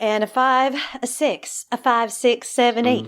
And a 5, a 6, a 5, 6, 7, 8.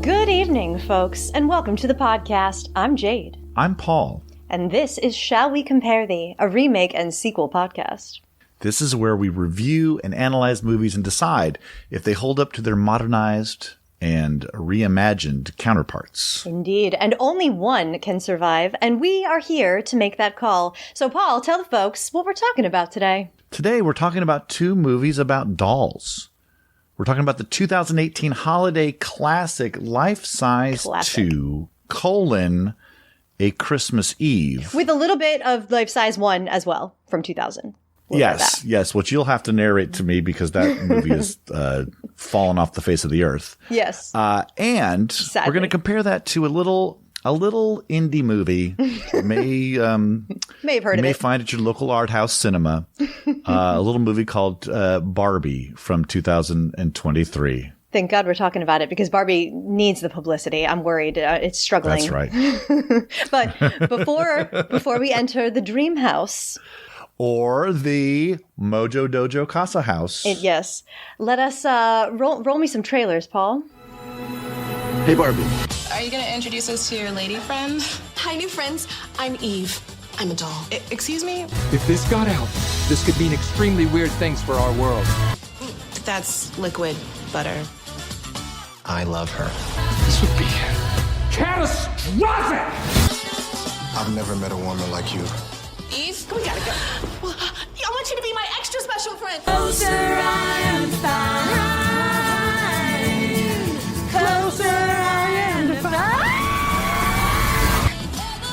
Good evening, folks, and welcome to the podcast. I'm Jade. I'm Paul. And this is Shall We Compare Thee, a remake and sequel podcast. This is where we review and analyze movies and decide if they hold up to their modernized and reimagined counterparts. Indeed, and only one can survive, and we are here to make that call. So, Paul, tell the folks what we're talking about today. Today, we're talking about two movies about dolls. We're talking about the 2018 holiday classic Life Size 2, A Christmas Eve. With a little bit of Life Size 1 as well, from 2000. Yes, which you'll have to narrate to me because that movie has fallen off the face of the earth. Yes. And sadly, we're going to compare that to a little indie movie. May have heard of it. You may find at your local art house cinema. A little movie called Barbie from 2023. Thank God we're talking about it because Barbie needs the publicity. I'm worried it's struggling. That's right. But before we enter the dream house, or the Mojo Dojo Casa House. Yes. Let us roll me some trailers, Paul. Hey, Barbie. Are you going to introduce us to your lady friend? Hi, new friends. I'm Eve. I'm a doll. Excuse me? If this got out, this could mean extremely weird things for our world. That's liquid butter. I love her. This would be catastrophic! I've never met a woman like you. Eve, we gotta go. Well, I want you to be my extra special friend. Closer I am to find. Closer I am to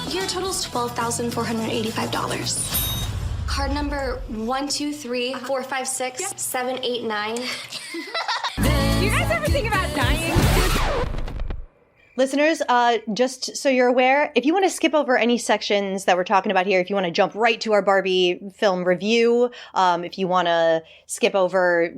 find. Your total's $12,485. Card number 123456789. Do you guys ever think about dying? Listeners, just so you're aware, if you want to skip over any sections that we're talking about here, if you want to jump right to our Barbie film review, if you want to skip over,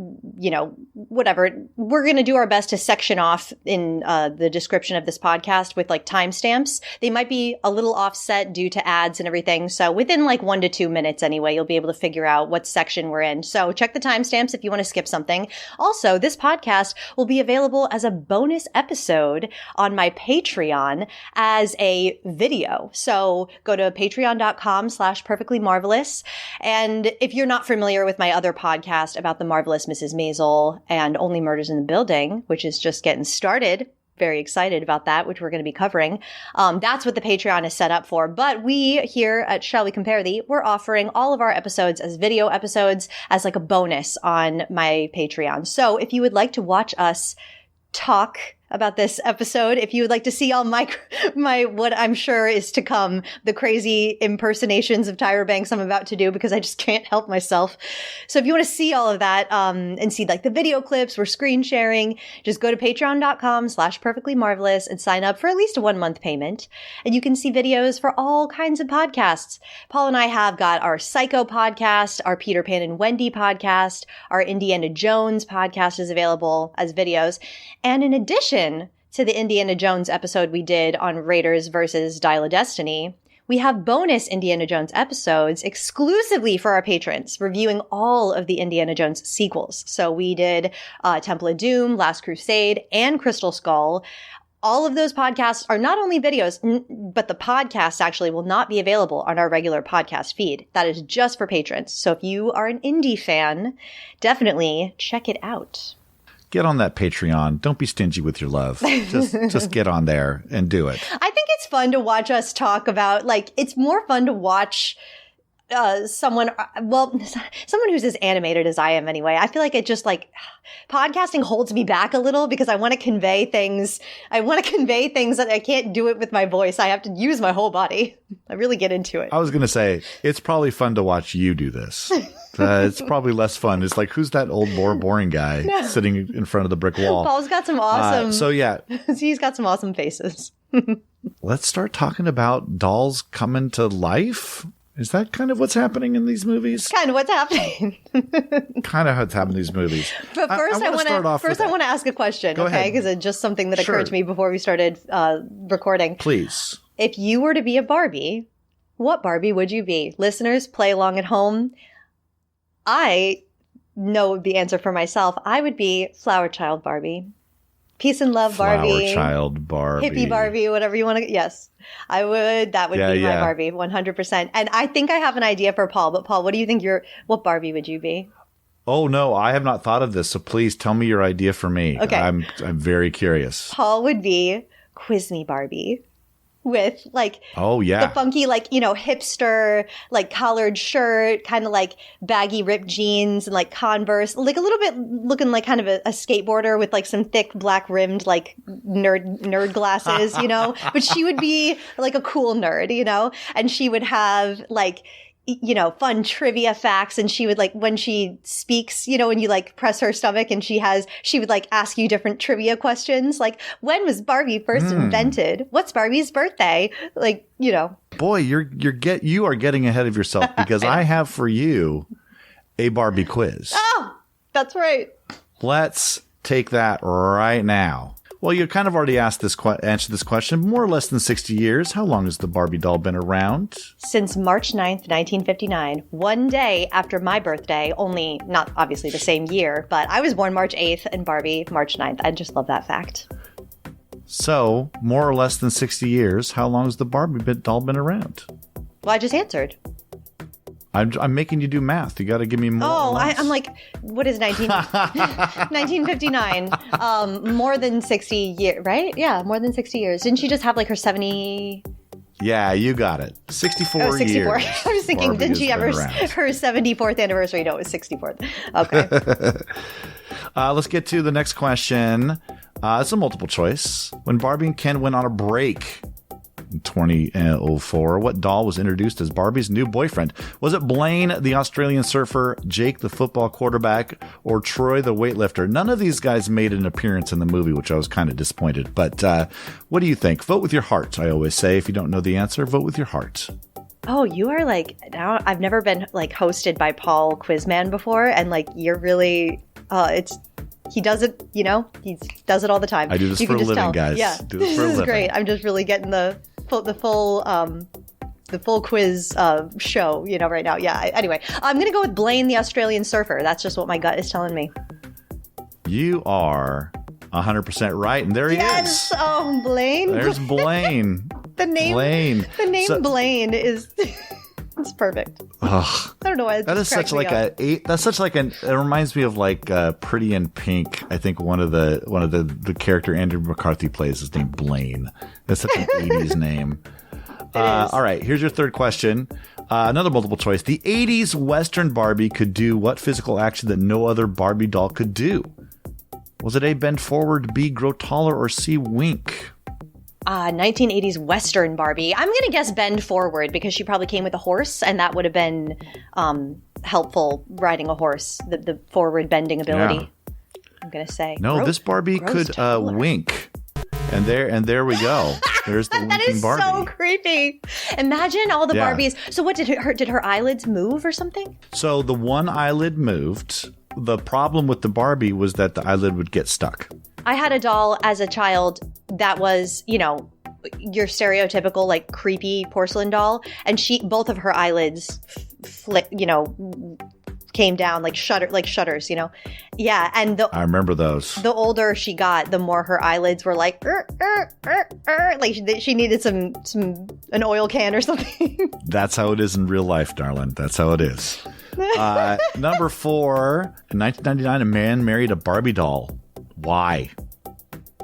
whatever, we're going to do our best to section off in the description of this podcast with like timestamps. They might be a little offset due to ads and everything. So within like 1 to 2 minutes anyway, you'll be able to figure out what section we're in. So check the timestamps if you want to skip something. Also, this podcast will be available as a bonus episode on my Patreon as a video. So go to patreon.com/perfectlymarvelous. And if you're not familiar with my other podcast about the marvelous Mrs. Maisel and Only Murders in the Building, which is just getting started, very excited about that, which we're going to be covering. That's what the Patreon is set up for. But we here at Shall We Compare Thee, we're offering all of our episodes as video episodes as like a bonus on my Patreon. So if you would like to watch us talk about this episode, if you would like to see all my what I'm sure is to come, the crazy impersonations of Tyra Banks I'm about to do because I just can't help myself. So if you want to see all of that and see like the video clips, we're screen sharing, just go to patreon.com/perfectlymarvelous and sign up for at least a 1-month payment. And you can see videos for all kinds of podcasts. Paul and I have got our Psycho podcast, our Peter Pan and Wendy podcast, our Indiana Jones podcast is available as videos. And in addition to the Indiana Jones episode we did on Raiders versus Dial of Destiny, we have bonus Indiana Jones episodes exclusively for our patrons, reviewing all of the Indiana Jones sequels. So we did Temple of Doom, Last Crusade, and Crystal Skull. All of those podcasts are not only videos, but the podcast actually will not be available on our regular podcast feed. That is just for patrons. So if you are an indie fan, definitely check it out. Get on that Patreon. Don't be stingy with your love. Just get on there and do it. I think it's fun to watch us talk about, like, it's more fun to watch someone who's as animated as I am anyway. I feel like it just like podcasting holds me back a little because I want to convey things. That I can't do it with my voice. I have to use my whole body. I really get into it. I was going to say, it's probably fun to watch you do this. It's probably less fun. It's like, who's that old boring guy sitting in front of the brick wall? Paul's got some awesome. He's got some awesome faces. Let's start talking about dolls coming to life Is that kind of what's happening in these movies? Kind of what's happening. Kind of what's happening in these movies. But first, I want to ask a question, okay? Because it's just something that occurred to me before we started recording. Please. If you were to be a Barbie, what Barbie would you be? Listeners, play along at home. I know the answer for myself. I would be Flower Child Barbie. Peace and love Barbie. Flower Child Barbie. Hippie Barbie, whatever you want to. Yes, I would. That would be my Barbie, 100%. And I think I have an idea for Paul. But Paul, what do you think what Barbie would you be? Oh, no, I have not thought of this. So please tell me your idea for me. Okay. I'm very curious. Paul would be Quiz Me Barbie. With the funky, hipster, collared shirt, kind of baggy ripped jeans and Converse, a little bit looking like kind of a skateboarder with some thick black rimmed nerd glasses, but she would be a cool nerd, and she would have fun trivia facts. And she would when she speaks, when you press her stomach and she would ask you different trivia questions. When was Barbie first invented? What's Barbie's birthday? Boy, you are getting ahead of yourself because I have for you a Barbie quiz. Oh, that's right. Let's take that right now. Well, you kind of already answered this question. More or less than 60 years. How long has the Barbie doll been around? Since March 9th, 1959. One day after my birthday, only not obviously the same year, but I was born March 8th and Barbie March 9th. I just love that fact. So, more or less than 60 years. How long has the Barbie doll been around? Well, I just answered. I'm making you do math. You got to give me more. Oh, I'm what is 1959? More than 60 years, right? Yeah, more than 60 years. Didn't she just have her 70? Yeah, you got it. 64 64 years. I was thinking, Barbie didn't she have her 74th anniversary? No, it was 64th. Okay. Let's get to the next question. It's a multiple choice. When Barbie and Ken went on a break in 2004, what doll was introduced as Barbie's new boyfriend? Was it Blaine, the Australian surfer, Jake, the football quarterback, or Troy, the weightlifter? None of these guys made an appearance in the movie, which I was kind of disappointed. But what do you think? Vote with your heart, I always say. If you don't know the answer, vote with your heart. Oh, you are now I've never been hosted by Paul Quizman before, and you're really he does it, he does it all the time. I do this for a living, guys. Yeah, this is great. I'm just really getting the full quiz show, right now. Yeah. Anyway, I'm going to go with Blaine, the Australian surfer. That's just what my gut is telling me. You are 100% right. And there he is. Oh, Blaine. There's Blaine. The name Blaine is... It's perfect. Ugh. I don't know why. That is such it reminds me of Pretty in Pink. I think one of the character Andrew McCarthy plays is named Blaine. That's such an 80s name. All right, here's your third question. Another multiple choice. The 80s Western Barbie could do what physical action that no other Barbie doll could do? Was it A, bend forward, B, grow taller, or C, wink? 1980s Western Barbie. I'm going to guess bend forward because she probably came with a horse, and that would have been helpful riding a horse, the forward bending ability. Yeah. I'm going to say. No, this Barbie could wink. And there we go. There's the winking Barbie. That is so creepy. Imagine all the Barbies. So what did her eyelids move or something? So the one eyelid moved. The problem with the Barbie was that the eyelid would get stuck. I had a doll as a child that was, your stereotypical creepy porcelain doll, and both of her eyelids came down like shutters, Yeah, and I remember those. The older she got, the more her eyelids were like she needed an oil can or something. That's how it is in real life, darling. That's how it is. Number 4, in 1999, a man married a Barbie doll. Why?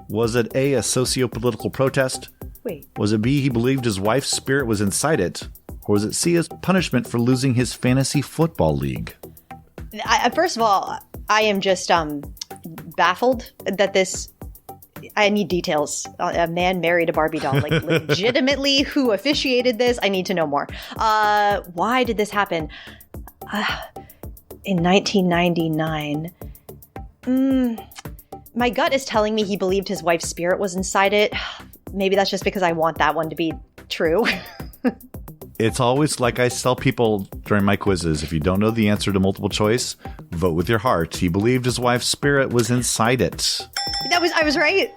Was it A, a socio-political protest? Wait. Was it B, he believed his wife's spirit was inside it? Or was it C, as punishment for losing his fantasy football league? First of all, I am just baffled that this... I need details. A man married a Barbie doll. Legitimately, who officiated this? I need to know more. Why did this happen? In 1999... my gut is telling me he believed his wife's spirit was inside it. Maybe that's just because I want that one to be true. It's always like I tell people during my quizzes, if you don't know the answer to multiple choice, vote with your heart. He believed his wife's spirit was inside it. I was right.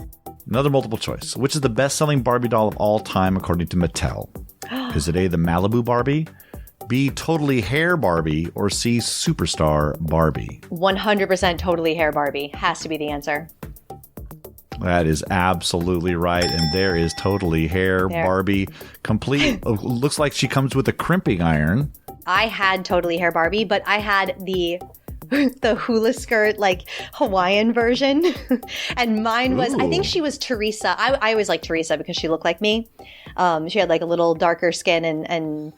Another multiple choice. Which is the best-selling Barbie doll of all time according to Mattel? Is it A, the Malibu Barbie, B, Totally Hair Barbie, or C, Superstar Barbie? 100% Totally Hair Barbie has to be the answer. That is absolutely right. And there is Totally Hair Barbie. Complete. Looks like she comes with a crimping iron. I had Totally Hair Barbie, but I had the hula skirt, like Hawaiian version. And mine was, I think she was Teresa. I always liked Teresa because she looked like me. She had like a little darker skin and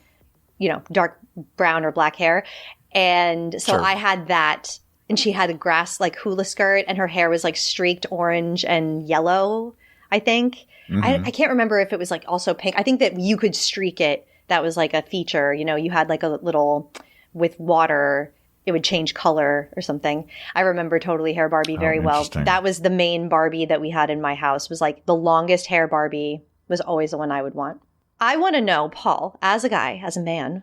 dark brown or black hair. And so I had that. And she had a grass like hula skirt, and her hair was like streaked orange and yellow, I think. Mm-hmm. I can't remember if it was like also pink. I think that you could streak it. That was like a feature. You had like a little, with water, it would change color or something. I remember Totally Hair Barbie very well. That was the main Barbie that we had in my house, was like the longest hair Barbie was always the one I would want. I want to know, Paul, as a guy, as a man,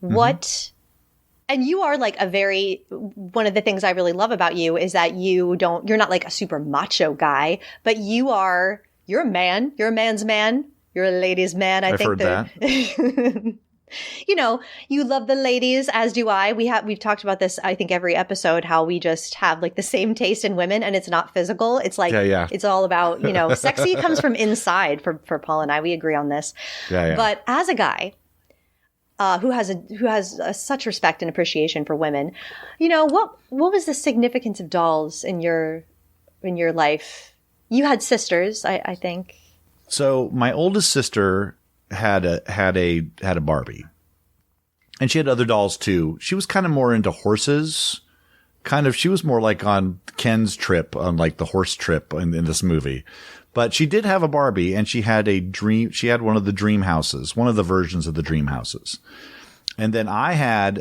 what... And you are like one of the things I really love about you is that you're not like a super macho guy, but you're a man. You're a man's man. You're a ladies' man. I've heard that. You love the ladies, as do I. We've talked about this, I think, every episode, how we just have like the same taste in women, and it's not physical. It's like, it's all about, sexy comes from inside for Paul and I. We agree on this. Yeah. But as a guy, who has such respect and appreciation for women, what was the significance of dolls in your life? You had sisters, I think. So my oldest sister had a Barbie, and she had other dolls too. She was kind of more into horses. She was more like on Ken's trip, on like the horse trip in this movie. But she did have a Barbie, and she had one of the dream houses, one of the versions of the dream houses. And then I had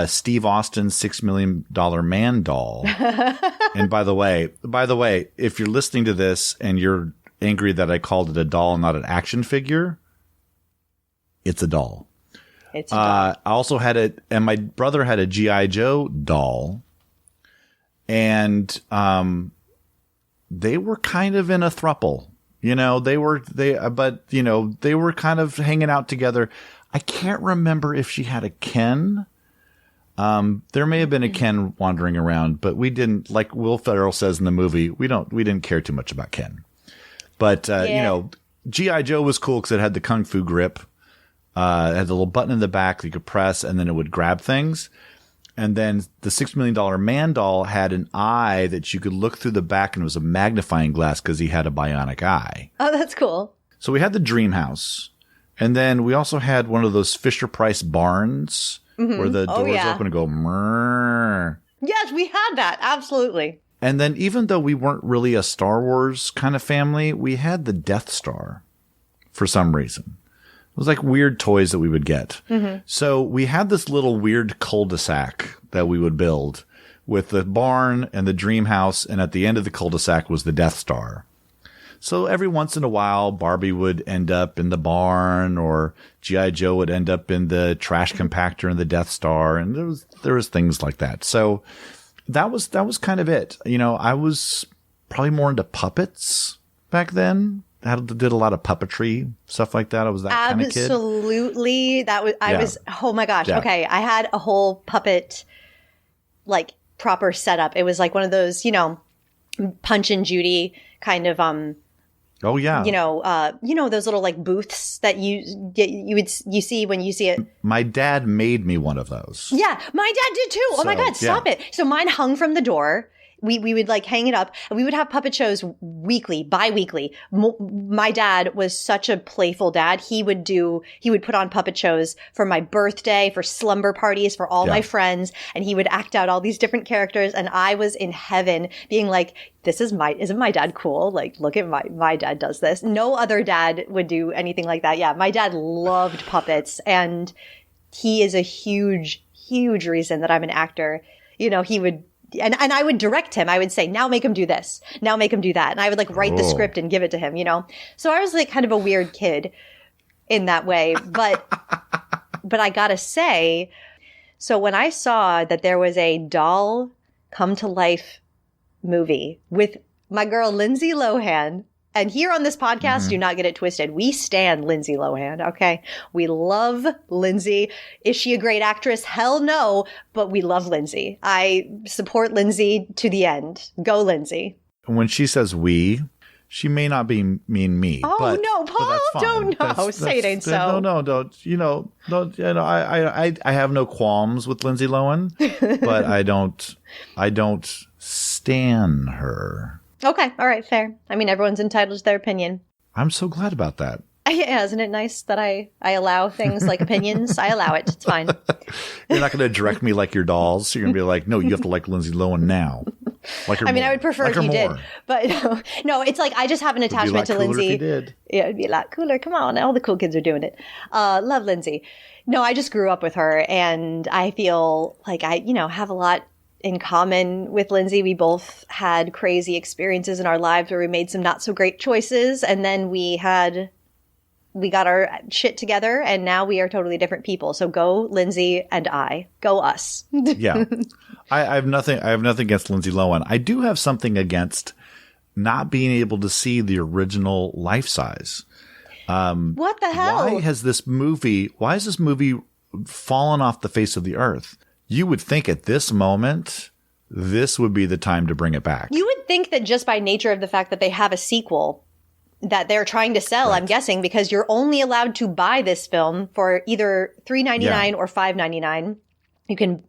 Steve Austin's $6 Million Man doll. And by the way, if you're listening to this and you're angry that I called it a doll and not an action figure, it's a doll. It's a doll. I also had and my brother had a G.I. Joe doll. And they were kind of in a throuple, they were kind of hanging out together. I can't remember if she had a Ken. There may have been a Ken wandering around, but we didn't, like Will Ferrell says in the movie, we didn't care too much about Ken. But, G.I. Joe was cool because it had the Kung Fu grip. It had the little button in the back that you could press, and then it would grab things. And then the $6 Million Man doll had an eye that you could look through the back, and it was a magnifying glass because he had a bionic eye. Oh, that's cool. So we had the dream house. And then we also had one of those Fisher-Price barns where the doors open and go, mrrr. Yes, we had that. Absolutely. And then even though we weren't really a Star Wars kind of family, we had the Death Star for some reason. It was like weird toys that we would get. Mm-hmm. So we had this little weird cul-de-sac that we would build with the barn and the dream house. And at the end of the cul-de-sac was the Death Star. So every once in a while, Barbie would end up in the barn, or G.I. Joe would end up in the trash compactor in the Death Star. And there was things like that. So that was kind of it. I was probably more into puppets back then. Did a lot of puppetry, stuff like that. I was that kind of kid. Absolutely. I was, oh my gosh. Yeah. Okay. I had a whole puppet, like proper setup. It was like one of those, Punch and Judy kind of, oh yeah. Those little like booths that you see when you see it. My dad made me one of those. Yeah. My dad did too. Oh my God. Stop it. So mine hung from the door. We would like hang it up, and we would have puppet shows weekly, bi-weekly. My dad was such a playful dad. He would put on puppet shows for my birthday, for slumber parties, for all my friends. And he would act out all these different characters. And I was in heaven being like, isn't my dad cool? Like, look at my dad does this. No other dad would do anything like that. Yeah. My dad loved puppets, and he is a huge, huge reason that I'm an actor. He would, and I would direct him. I would say, now make him do this. Now make him do that. And I would like write the script and give it to him, So I was like kind of a weird kid. in that way. But I gotta say, so when I saw that there was a doll come to life movie with my girl Lindsay Lohan, and here on this podcast, do not get it twisted, we stan Lindsay Lohan, okay? We love Lindsay. Is she a great actress? Hell no, but we love Lindsay. I support Lindsay to the end. Go Lindsay. When she says we, she may not mean me. Oh, but, no, Paul, don't know. Say it ain't so. No, don't. I have no qualms with Lindsay Lohan, but I don't stan her. Okay. All right. Fair. I mean, everyone's entitled to their opinion. I'm so glad about that. Yeah, isn't it nice that I allow things like opinions? I allow it. It's fine. You're not going to direct me like your dolls. You're going to be like, no, you have to like Lindsay Lohan now. Like her. I mean, I would prefer if you did, but no, it's like I just have an attachment to Lindsay. If you did. Yeah, it'd be a lot cooler. Come on, all the cool kids are doing it. Love Lindsay. No, I just grew up with her, and I feel like I, have a lot in common with Lindsay. We both had crazy experiences in our lives where we made some not so great choices, and then we got our shit together, and now we are totally different people. So go Lindsay and I. Go us. Yeah. I have nothing against Lindsay Lohan. I do have something against not being able to see the original life size. What the hell? Why has this movie fallen off the face of the earth? You would think at this moment, this would be the time to bring it back. You would think that just by nature of the fact that they have a sequel that they're trying to sell, right. I'm guessing, because you're only allowed to buy this film for either $3.99 or $5.99.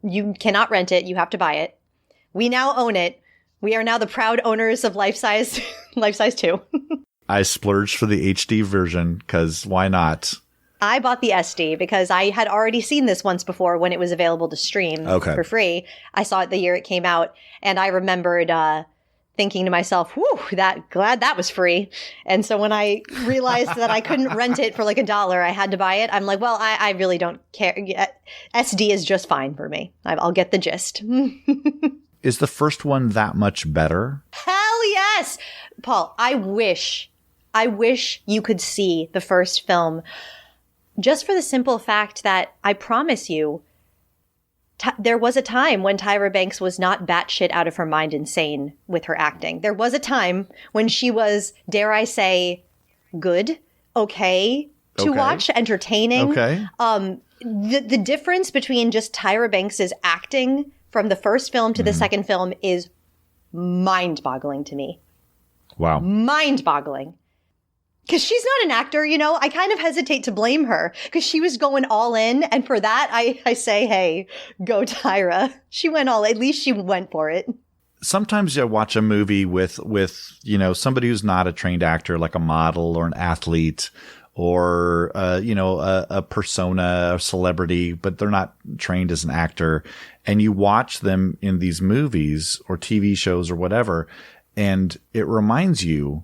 You cannot rent it. You have to buy it. We now own it. We are now the proud owners of Life Size 2. I splurged for the HD version because why not? I bought the SD because I had already seen this once before when it was available to stream for free. I saw it the year it came out, and I remembered thinking to myself, whew, glad that was free. And so when I realized that I couldn't rent it for like $1, I had to buy it. I'm like, well, I really don't care. SD is just fine for me. I'll get the gist. Is the first one that much better? Hell yes! Paul, I wish you could see the first film just for the simple fact that I promise you, there was a time when Tyra Banks was not batshit out of her mind insane with her acting. There was a time when she was, dare I say, good, okay to watch, entertaining. Okay. The difference between just Tyra Banks's acting from the first film to the second film is mind-boggling to me. Wow. Mind-boggling. Because she's not an actor, I kind of hesitate to blame her because she was going all in. And for that, I say, hey, go Tyra. She went at least she went for it. Sometimes you watch a movie with somebody who's not a trained actor, like a model or an athlete or, a persona, a celebrity, but they're not trained as an actor. And you watch them in these movies or TV shows or whatever, and it reminds you,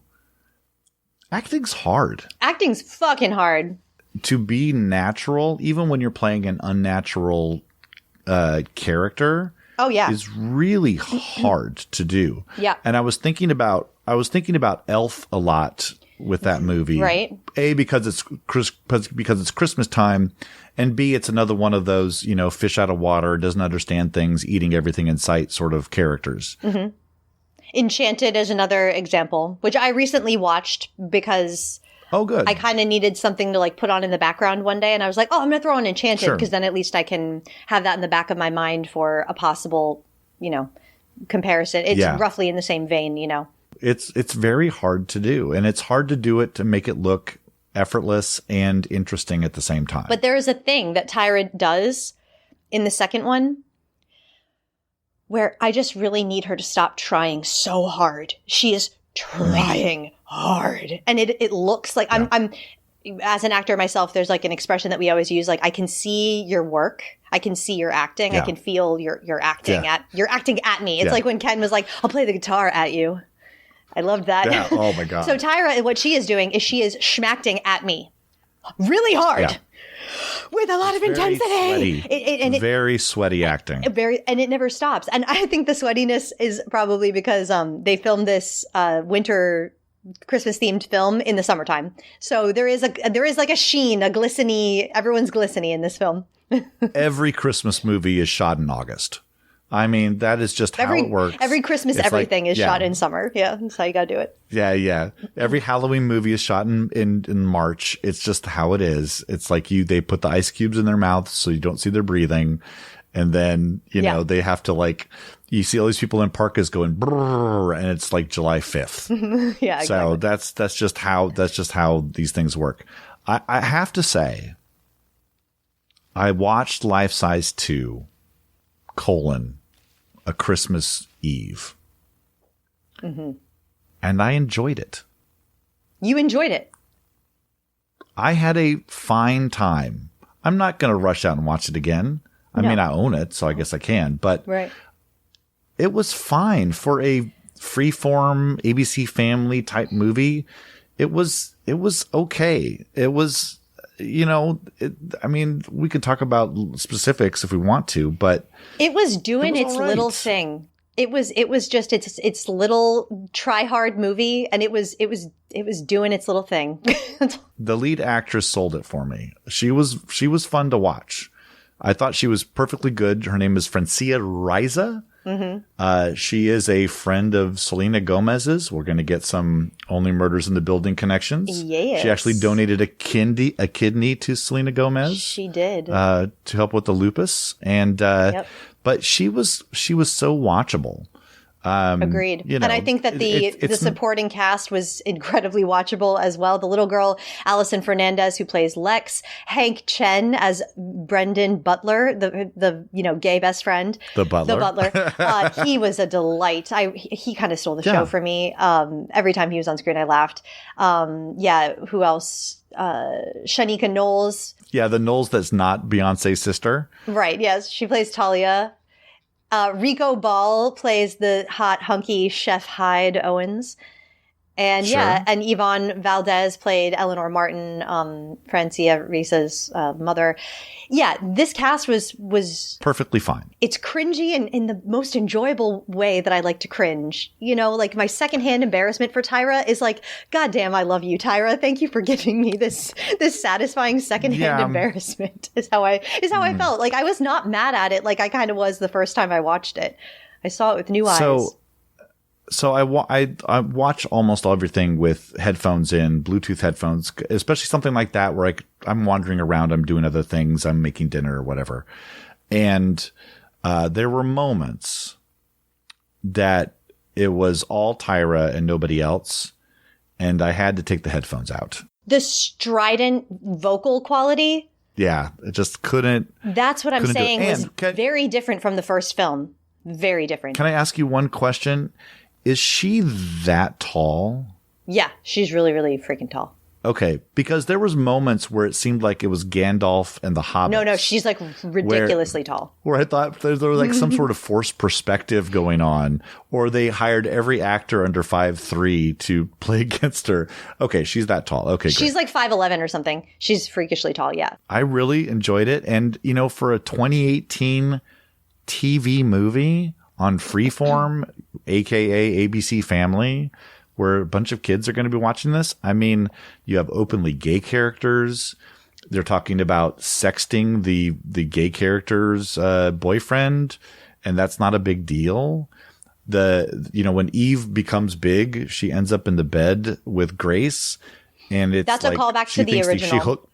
acting's hard. Acting's fucking hard. To be natural, even when you're playing an unnatural character, is really hard to do. Yeah. And I was thinking about Elf a lot with that movie. Right. A, because it's Christmas time, and B, it's another one of those, fish out of water, doesn't understand things, eating everything in sight sort of characters. Mm-hmm. Enchanted is another example, which I recently watched because good. I kind of needed something to like put on in the background one day. And I was like, I'm going to throw on Enchanted because then at least I can have that in the back of my mind for a possible, comparison. It's roughly in the same vein, It's very hard to do. And it's hard to do it to make it look effortless and interesting at the same time. But there is a thing that Tyra does in the second one where I just really need her to stop trying so hard. She is trying hard. And it looks like I'm as an actor myself, there's like an expression that we always use, like I can see your work. I can see your acting. I can feel your acting you're acting at me. It's like when Ken was like, I'll play the guitar at you. I loved that. Yeah. Oh my God. So Tyra, what she is doing is she is schmacting at me really hard. Yeah. With a lot of intensity. Very sweaty acting. And it never stops. And I think the sweatiness is probably because they filmed this winter Christmas themed film in the summertime. So there is like a sheen, a glisteny, everyone's glisteny in this film. Every Christmas movie is shot in August. I mean, that is just how it works. Every Christmas, it's everything like, is shot in summer. Yeah, that's how you got to do it. Yeah. Every Halloween movie is shot in March. It's just how it is. It's like they put the ice cubes in their mouths so you don't see their breathing. And then, you know, they have to like, you see all these people in parkas going, brrr, and it's like July 5th. Yeah. So exactly. that's just how these things work. I have to say, I watched Life Size 2, A Christmas Eve. Mm-hmm. And I enjoyed it. You enjoyed it. I had a fine time. I'm not going to rush out and watch it again. I mean, I own it, so I guess I can. But it was fine for a freeform ABC Family type movie. It was okay. It was, you know, I mean, we could talk about specifics if we want to, but it was doing its right. little thing. It was just its little try hard movie, and it was doing its little thing. The lead actress sold it for me. She was fun to watch. I thought she was perfectly good. Her name is Francia Riza. Mm-hmm. She is a friend of Selena Gomez's. We're going to get some Only Murders in the Building connections. Yes. She actually donated a kidney to Selena Gomez. She did. To help with the lupus. And, but she was so watchable. Agreed. You know, and I think that the supporting cast was incredibly watchable as well. The little girl, Allison Fernandez, who plays Lex, Hank Chen as Brendan Butler, the gay best friend. The butler. He was a delight. He kind of stole the show for me. Every time he was on screen, I laughed. Who else? Shanika Knowles. Yeah, the Knowles that's not Beyonce's sister. Right, yes. She plays Talia. Rico Ball plays the hot, hunky Chef Hyde Owens. And and Yvonne Valdez played Eleanor Martin, Francia Risa's mother. Yeah, this cast was perfectly fine. It's cringy in the most enjoyable way that I like to cringe. You know, like my secondhand embarrassment for Tyra is like, God damn, I love you, Tyra. Thank you for giving me this satisfying secondhand embarrassment. Is how I felt. Like I was not mad at it, like I kind of was the first time I watched it. I saw it with new eyes. So I watch almost everything with headphones in, Bluetooth headphones, especially something like that where I'm wandering around, I'm doing other things, I'm making dinner or whatever. And there were moments that it was all Tyra and nobody else, and I had to take the headphones out. The strident vocal quality? Yeah, it just couldn't. That's what I'm saying was very different from the first film. Very different. Can I ask you one question? Is she that tall? Yeah, she's really, really freaking tall. Okay, because there was moments where it seemed like it was Gandalf and the Hobbit. No, she's like ridiculously tall. Where I thought there was like some sort of forced perspective going on, or they hired every actor under 5'3" to play against her. Okay, she's that tall. Okay, she's like 5'11" or something. She's freakishly tall, yeah. I really enjoyed it. And, you know, for a 2018 TV movie on Freeform, aka ABC Family, where a bunch of kids are going to be watching this. I mean, you have openly gay characters. They're talking about sexting the gay character's boyfriend, and that's not a big deal. When Eve becomes big, she ends up in the bed with Grace, and that's a callback to the original.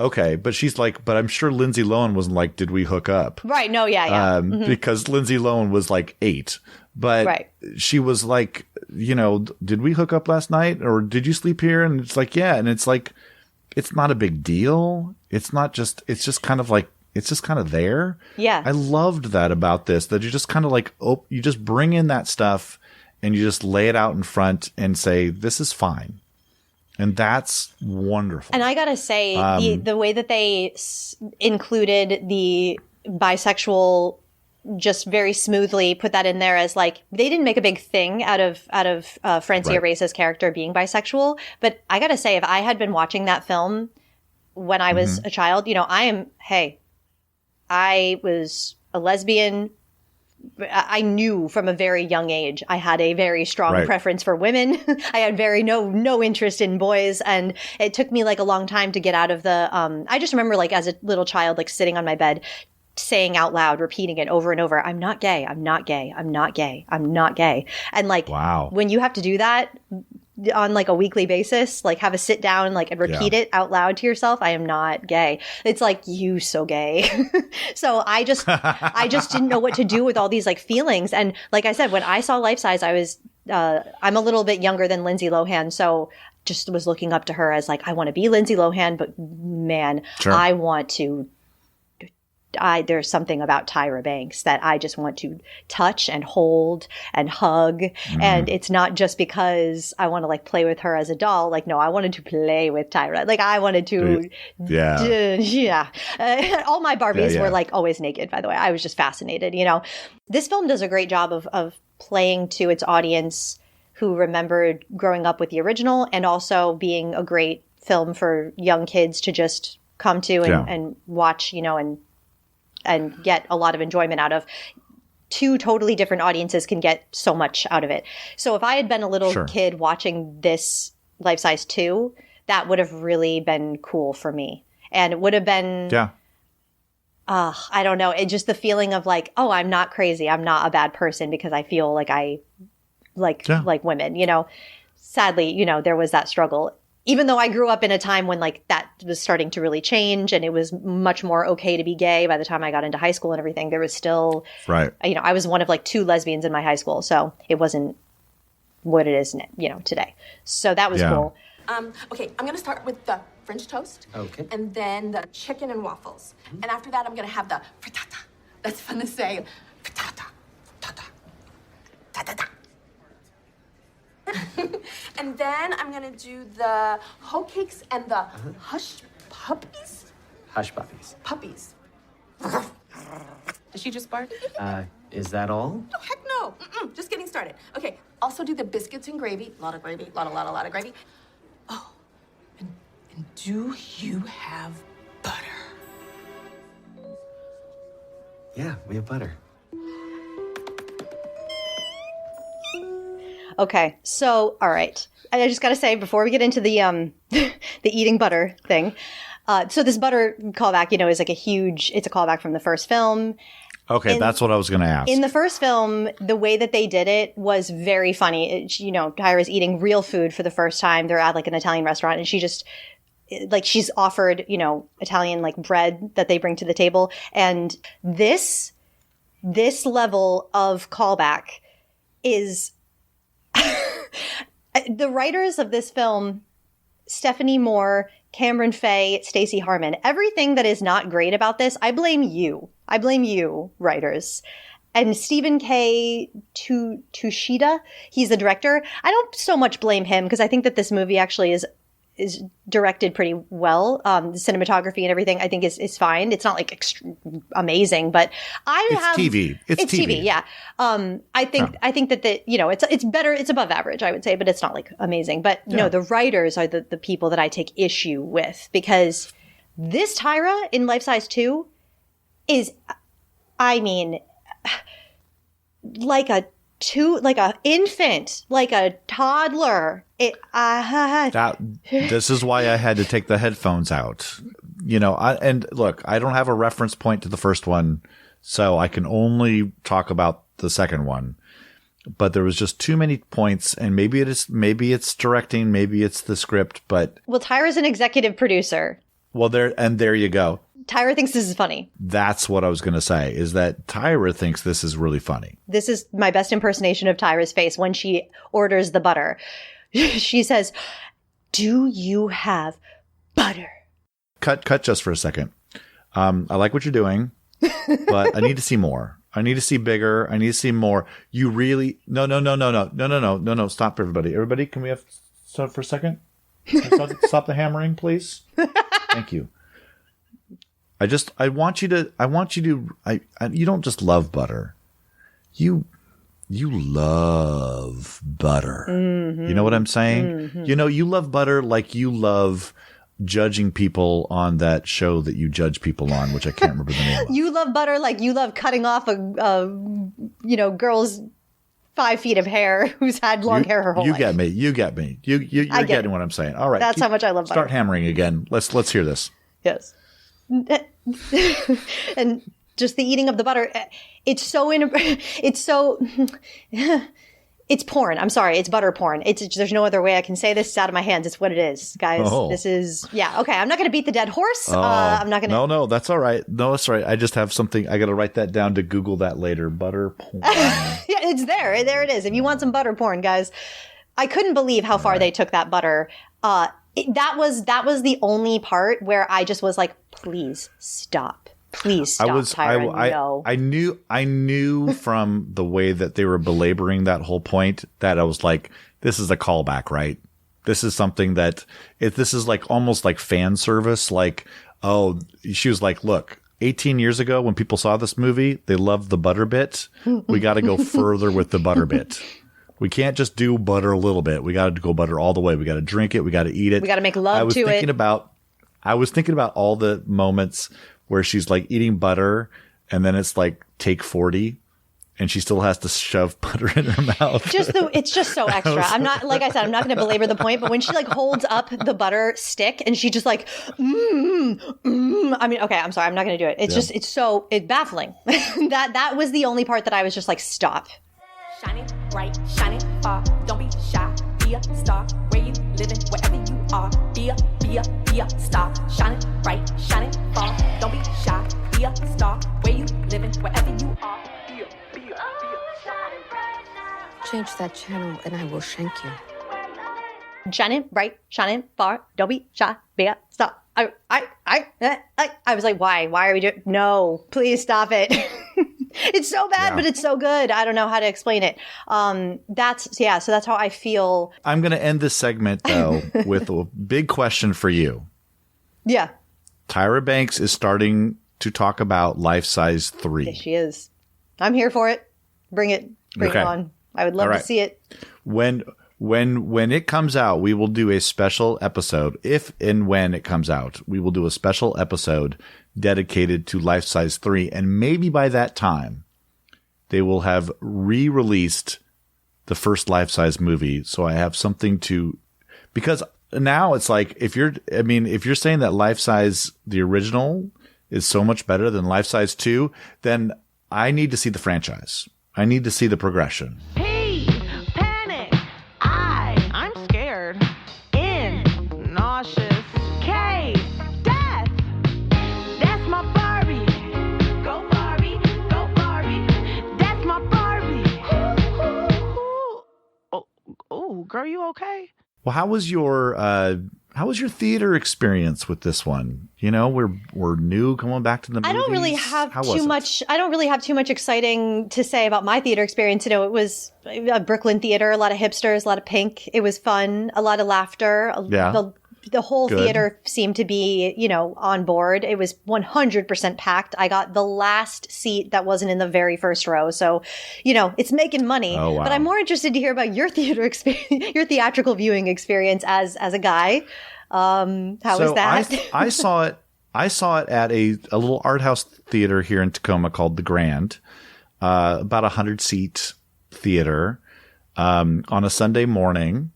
Okay, but she's like, but I'm sure Lindsay Lohan wasn't like, did we hook up? Right. No, yeah. Because Lindsay Lohan was like 8. But she was like, you know, did we hook up last night? Or did you sleep here? And it's like, yeah. And it's like, it's not a big deal. It's just kind of there. Yeah. I loved that about this, that you just kind of like, you just bring in that stuff and you just lay it out in front and say, this is fine. And that's wonderful. And I gotta say, the way that they included the bisexual, just very smoothly put that in there as like, they didn't make a big thing out of Francia Risa's character being bisexual. But I gotta say, if I had been watching that film when I was a child, you know, I was a lesbian I knew from a very young age I had a very strong preference for women. I had no interest in boys, and it took me like a long time to get out of the I just remember like as a little child like sitting on my bed saying out loud, repeating it over and over, I'm not gay, I'm not gay, I'm not gay, I'm not gay. And like when you have to do that on like a weekly basis, like have a sit down like and repeat it out loud to yourself, I am not gay. It's like, you so gay. So I just didn't know what to do with all these like feelings. And like I said, when I saw Life Size, I was I'm a little bit younger than Lindsay Lohan, so just was looking up to her as like, I want to be Lindsay Lohan, but man, I want to there's something about Tyra Banks that I just want to touch and hold and hug. And it's not just because I want to like play with her as a doll. Like, no, I wanted to play with Tyra. Like I wanted to, all my Barbies were like always naked, by the way. I was just fascinated, you know. This film does a great job of playing to its audience who remembered growing up with the original, and also being a great film for young kids to just come to and watch, you know, and get a lot of enjoyment out of. Two totally different audiences can get so much out of it. So if I had been a little kid watching this Life Size 2, that would have really been cool for me. And it would have been, I don't know, it just the feeling of like, oh, I'm not crazy. I'm not a bad person because I feel like I like women, you know. Sadly, you know, there was that struggle. Even though I grew up in a time when like that was starting to really change and it was much more okay to be gay by the time I got into high school and everything, there was still, you know, I was one of like 2 lesbians in my high school. So it wasn't what it is, you know, today. So that was cool. Okay, I'm going to start with the French toast. Okay. And then the chicken and waffles. And after that, I'm going to have the frittata. That's fun to say. Frittata. Frittata. Ta-ta-ta. And then I'm gonna do the hoe cakes and the hush puppies. Hush puppies. Puppies. Did she just bark? Is that all? Oh, heck no. Just getting started. Okay, also do the biscuits and gravy. A lot of gravy. Lot of gravy. Oh, and do you have butter? Yeah, we have butter. Okay, so all right. I just got to say before we get into the the eating butter thing. So this butter callback, you know, is like it's a callback from the first film. Okay, that's what I was going to ask. In the first film, the way that they did it was very funny. You know, Tyra's eating real food for the first time. They're at like an Italian restaurant, and she just like she's offered, you know, Italian like bread that they bring to the table, and this level of callback is. The writers of this film, Stephanie Moore, Cameron Fay, Stacey Harmon, everything that is not great about this, I blame you. I blame you, writers. And Stephen K. Tushita, he's the director. I don't so much blame him because I think that this movie actually is directed pretty well. The cinematography and everything I think is fine. It's not like amazing, but it's TV. It's TV. Yeah. I think that you know, it's better. It's above average, I would say, but it's not like amazing. But no, the writers are the people that I take issue with, because this Tyra in Life Size 2 is, I mean, like a infant, like a toddler. This is why I had to take the headphones out. You know, and look, I don't have a reference point to the first one, so I can only talk about the second one. But there was just too many points, and maybe it's directing, maybe it's the script, but Tyra's an executive producer. There you go. Tyra thinks this is funny. That's what I was going to say, is that Tyra thinks this is really funny. This is my best impersonation of Tyra's face when she orders the butter. She says, "Do you have butter?" Cut just for a second. I like what you're doing, but I need to see more. I need to see bigger. I need to see more. You really no. Stop, everybody. Everybody, can we have stop for a second? Stop the hammering, please. Thank you. I want you to, you don't just love butter. You love butter. Mm-hmm. You know what I'm saying? Mm-hmm. You know, you love butter like you love judging people on that show that you judge people on, which I can't remember the name of. You love butter like you love cutting off a girl's 5 feet of hair who's had long hair her whole life. You get me. You're getting what I'm saying. All right. That's how much I love butter. Start hammering again. Let's hear this. Yes. And just the eating of the butter. It's porn. I'm sorry. It's butter porn. There's no other way I can say this. It's out of my hands. It's what it is, guys. Oh. This is, okay. I'm not going to beat the dead horse. I'm not going to. No, that's all right. No, that's all right. I just have something. I got to write that down to Google that later. Butter porn. Yeah, it's there. There it is. If you want some butter porn, guys. I couldn't believe how far they took that butter. That was the only part where I just was like, please stop. Please stop, Tyra. No. I knew from the way that they were belaboring that whole point that I was like, this is a callback, right? This is something that this is like almost like fan service. Like, oh, she was like, look, 18 years ago when people saw this movie, they loved the butter bit. We got to go further with the butter bit. We can't just do butter a little bit. We got to go butter all the way. We got to drink it. We got to eat it. We got to make love to it. I was thinking about all the moments where she's like eating butter and then it's like take 40 and she still has to shove butter in her mouth. It's just so extra. I'm not, like I said, I'm not going to belabor the point, but when she like holds up the butter stick and she just like, I mean, okay, I'm sorry. I'm not going to do it. It's it's baffling. that was the only part that I was just like, stop. Shining bright, shining far. Don't be shy. Be a star. Where you living, wherever you are. Be a star. Shining bright, shining far. Don't be shy. Be a star. Where you living, wherever you are. Be a Change that channel and I will shank you. Shining bright, shining far. Don't be shy. Be a star. I was like, why? Why are we doing? No, please stop it. It's so bad, but it's so good. I don't know how to explain it. So that's how I feel. I'm going to end this segment, though, with a big question for you. Yeah. Tyra Banks is starting to talk about Life Size 3. Yes, she is. I'm here for it. Bring it on. I would love to see it. When it comes out, we will do a special episode. If and when it comes out, we will do a special episode dedicated to Life Size 3. And maybe by that time, they will have re-released the first Life Size movie. So I have something to, because now it's like, if you're saying that Life Size, the original, is so much better than Life Size 2, then I need to see the franchise. I need to see the progression. panic. I'm scared. Nauseous. K. Death. That's my Barbie. Go Barbie. Go Barbie. That's my Barbie. Oh, girl, you okay? Well, how was your theater experience with this one? You know, we're new coming back to the movies. I don't really have too much exciting to say about my theater experience. You know, it was a Brooklyn theater, a lot of hipsters, a lot of pink. It was fun, a lot of laughter. Yeah. The whole theater seemed to be, on board. It was 100% packed. I got the last seat that wasn't in the very first row. So, it's making money. Oh, wow. But I'm more interested to hear about your theater experience, your theatrical viewing experience as a guy. How was that? I saw it at a little art house theater here in Tacoma called The Grand, about 100-seat theater, on a Sunday morning.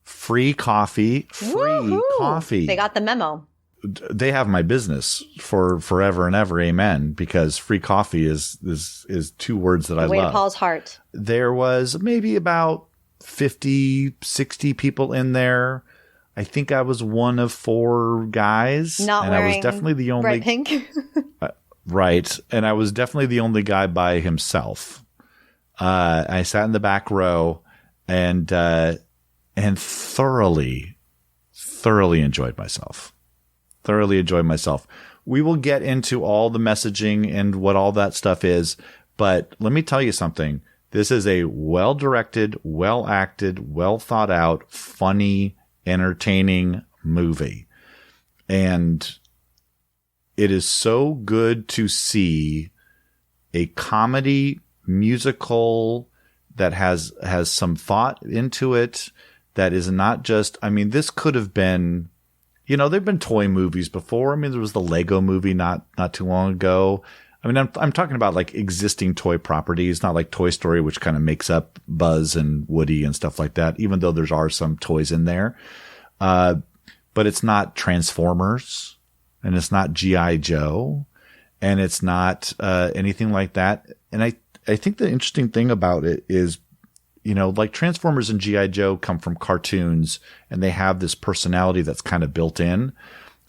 Free coffee. They got the memo. They have my business for forever and ever. Amen. Because free coffee is two words that I love. Way to Paul's heart. There was maybe about 50, 60 people in there. I think I was one of 4 guys. Not wearing I was definitely the only bright pink. Right. And I was definitely the only guy by himself. I sat in the back row and thoroughly enjoyed myself. We will get into all the messaging and what all that stuff is, but let me tell you something. This is a well-directed, well-acted, well-thought-out, funny, entertaining movie. And it is so good to see a comedy musical that has some thought into it. That is not just, this could have been there've been toy movies before. I mean, there was the Lego movie not too long ago. I mean, I'm talking about like existing toy properties, not like Toy Story, which kind of makes up Buzz and Woody and stuff like that, even though are some toys in there. But it's not Transformers, and it's not G.I. Joe, and it's not anything like that. And I think the interesting thing about it is, like Transformers and G.I. Joe come from cartoons, and they have this personality that's kind of built in.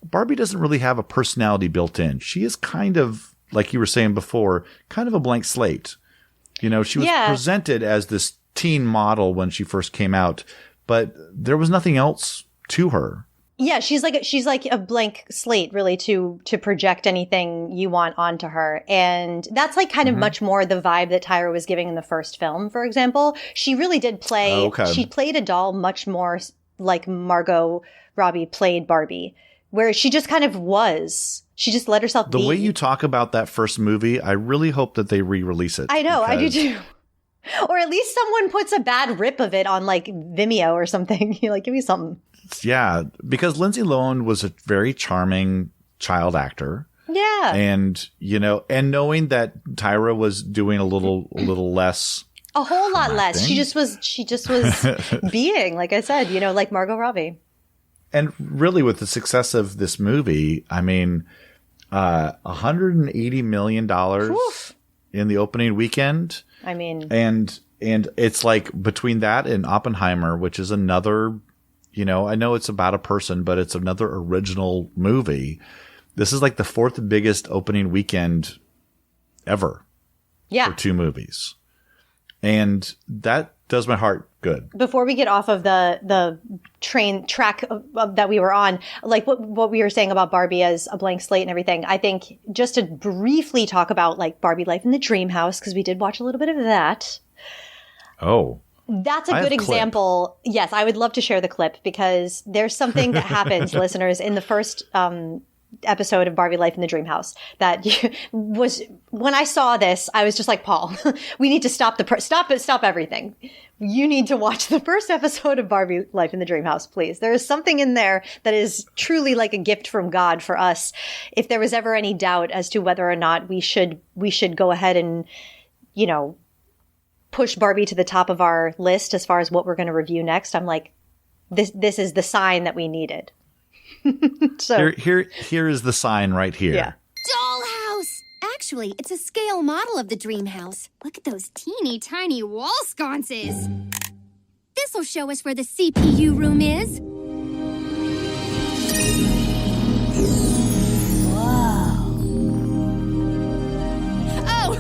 Barbie doesn't really have a personality built in. She is kind of, like you were saying before, kind of a blank slate. She was presented as this teen model when she first came out, but there was nothing else to her. Yeah, she's like a blank slate, really, to project anything you want onto her. And that's like kind of much more the vibe that Tyra was giving in the first film, for example. She really did play, she played a doll much more like Margot Robbie played Barbie, where she just kind of was. She just let herself be. The way you talk about that first movie, I really hope that they re-release it. I know, I do too. Or at least someone puts a bad rip of it on like Vimeo or something. Like, give me something. Yeah, because Lindsay Lohan was a very charming child actor. Yeah. And, and knowing that Tyra was doing a little less. A whole lot less. She just was being, like I said, like Margot Robbie. And really with the success of this movie, I mean, $180 million in the opening weekend. I mean, and it's like between that and Oppenheimer, which is another, I know it's about a person, but it's another original movie. This is like the fourth biggest opening weekend ever. Yeah. For two movies. And that does my heart good. Before we get off of the train track that we were on, like what we were saying about Barbie as a blank slate and everything, I think just to briefly talk about like Barbie Life in the Dream House, because we did watch a little bit of that. Oh. That's a good example. Clip. Yes, I would love to share the clip because there's something that happens, listeners, in the first episode of Barbie Life in the Dream House that was, when I saw this, I was just like, Paul, we need to stop everything. You need to watch the first episode of Barbie Life in the Dream House, please. There is something in there that is truly like a gift from God for us. If there was ever any doubt as to whether or not we should go ahead and, push Barbie to the top of our list as far as what we're going to review next, I'm like, this is the sign that we needed. So here is the sign right here. Yeah. Dollhouse! Actually, it's a scale model of the dream house. Look at those teeny tiny wall sconces. This'll show us where the CPU room is. Whoa. Oh,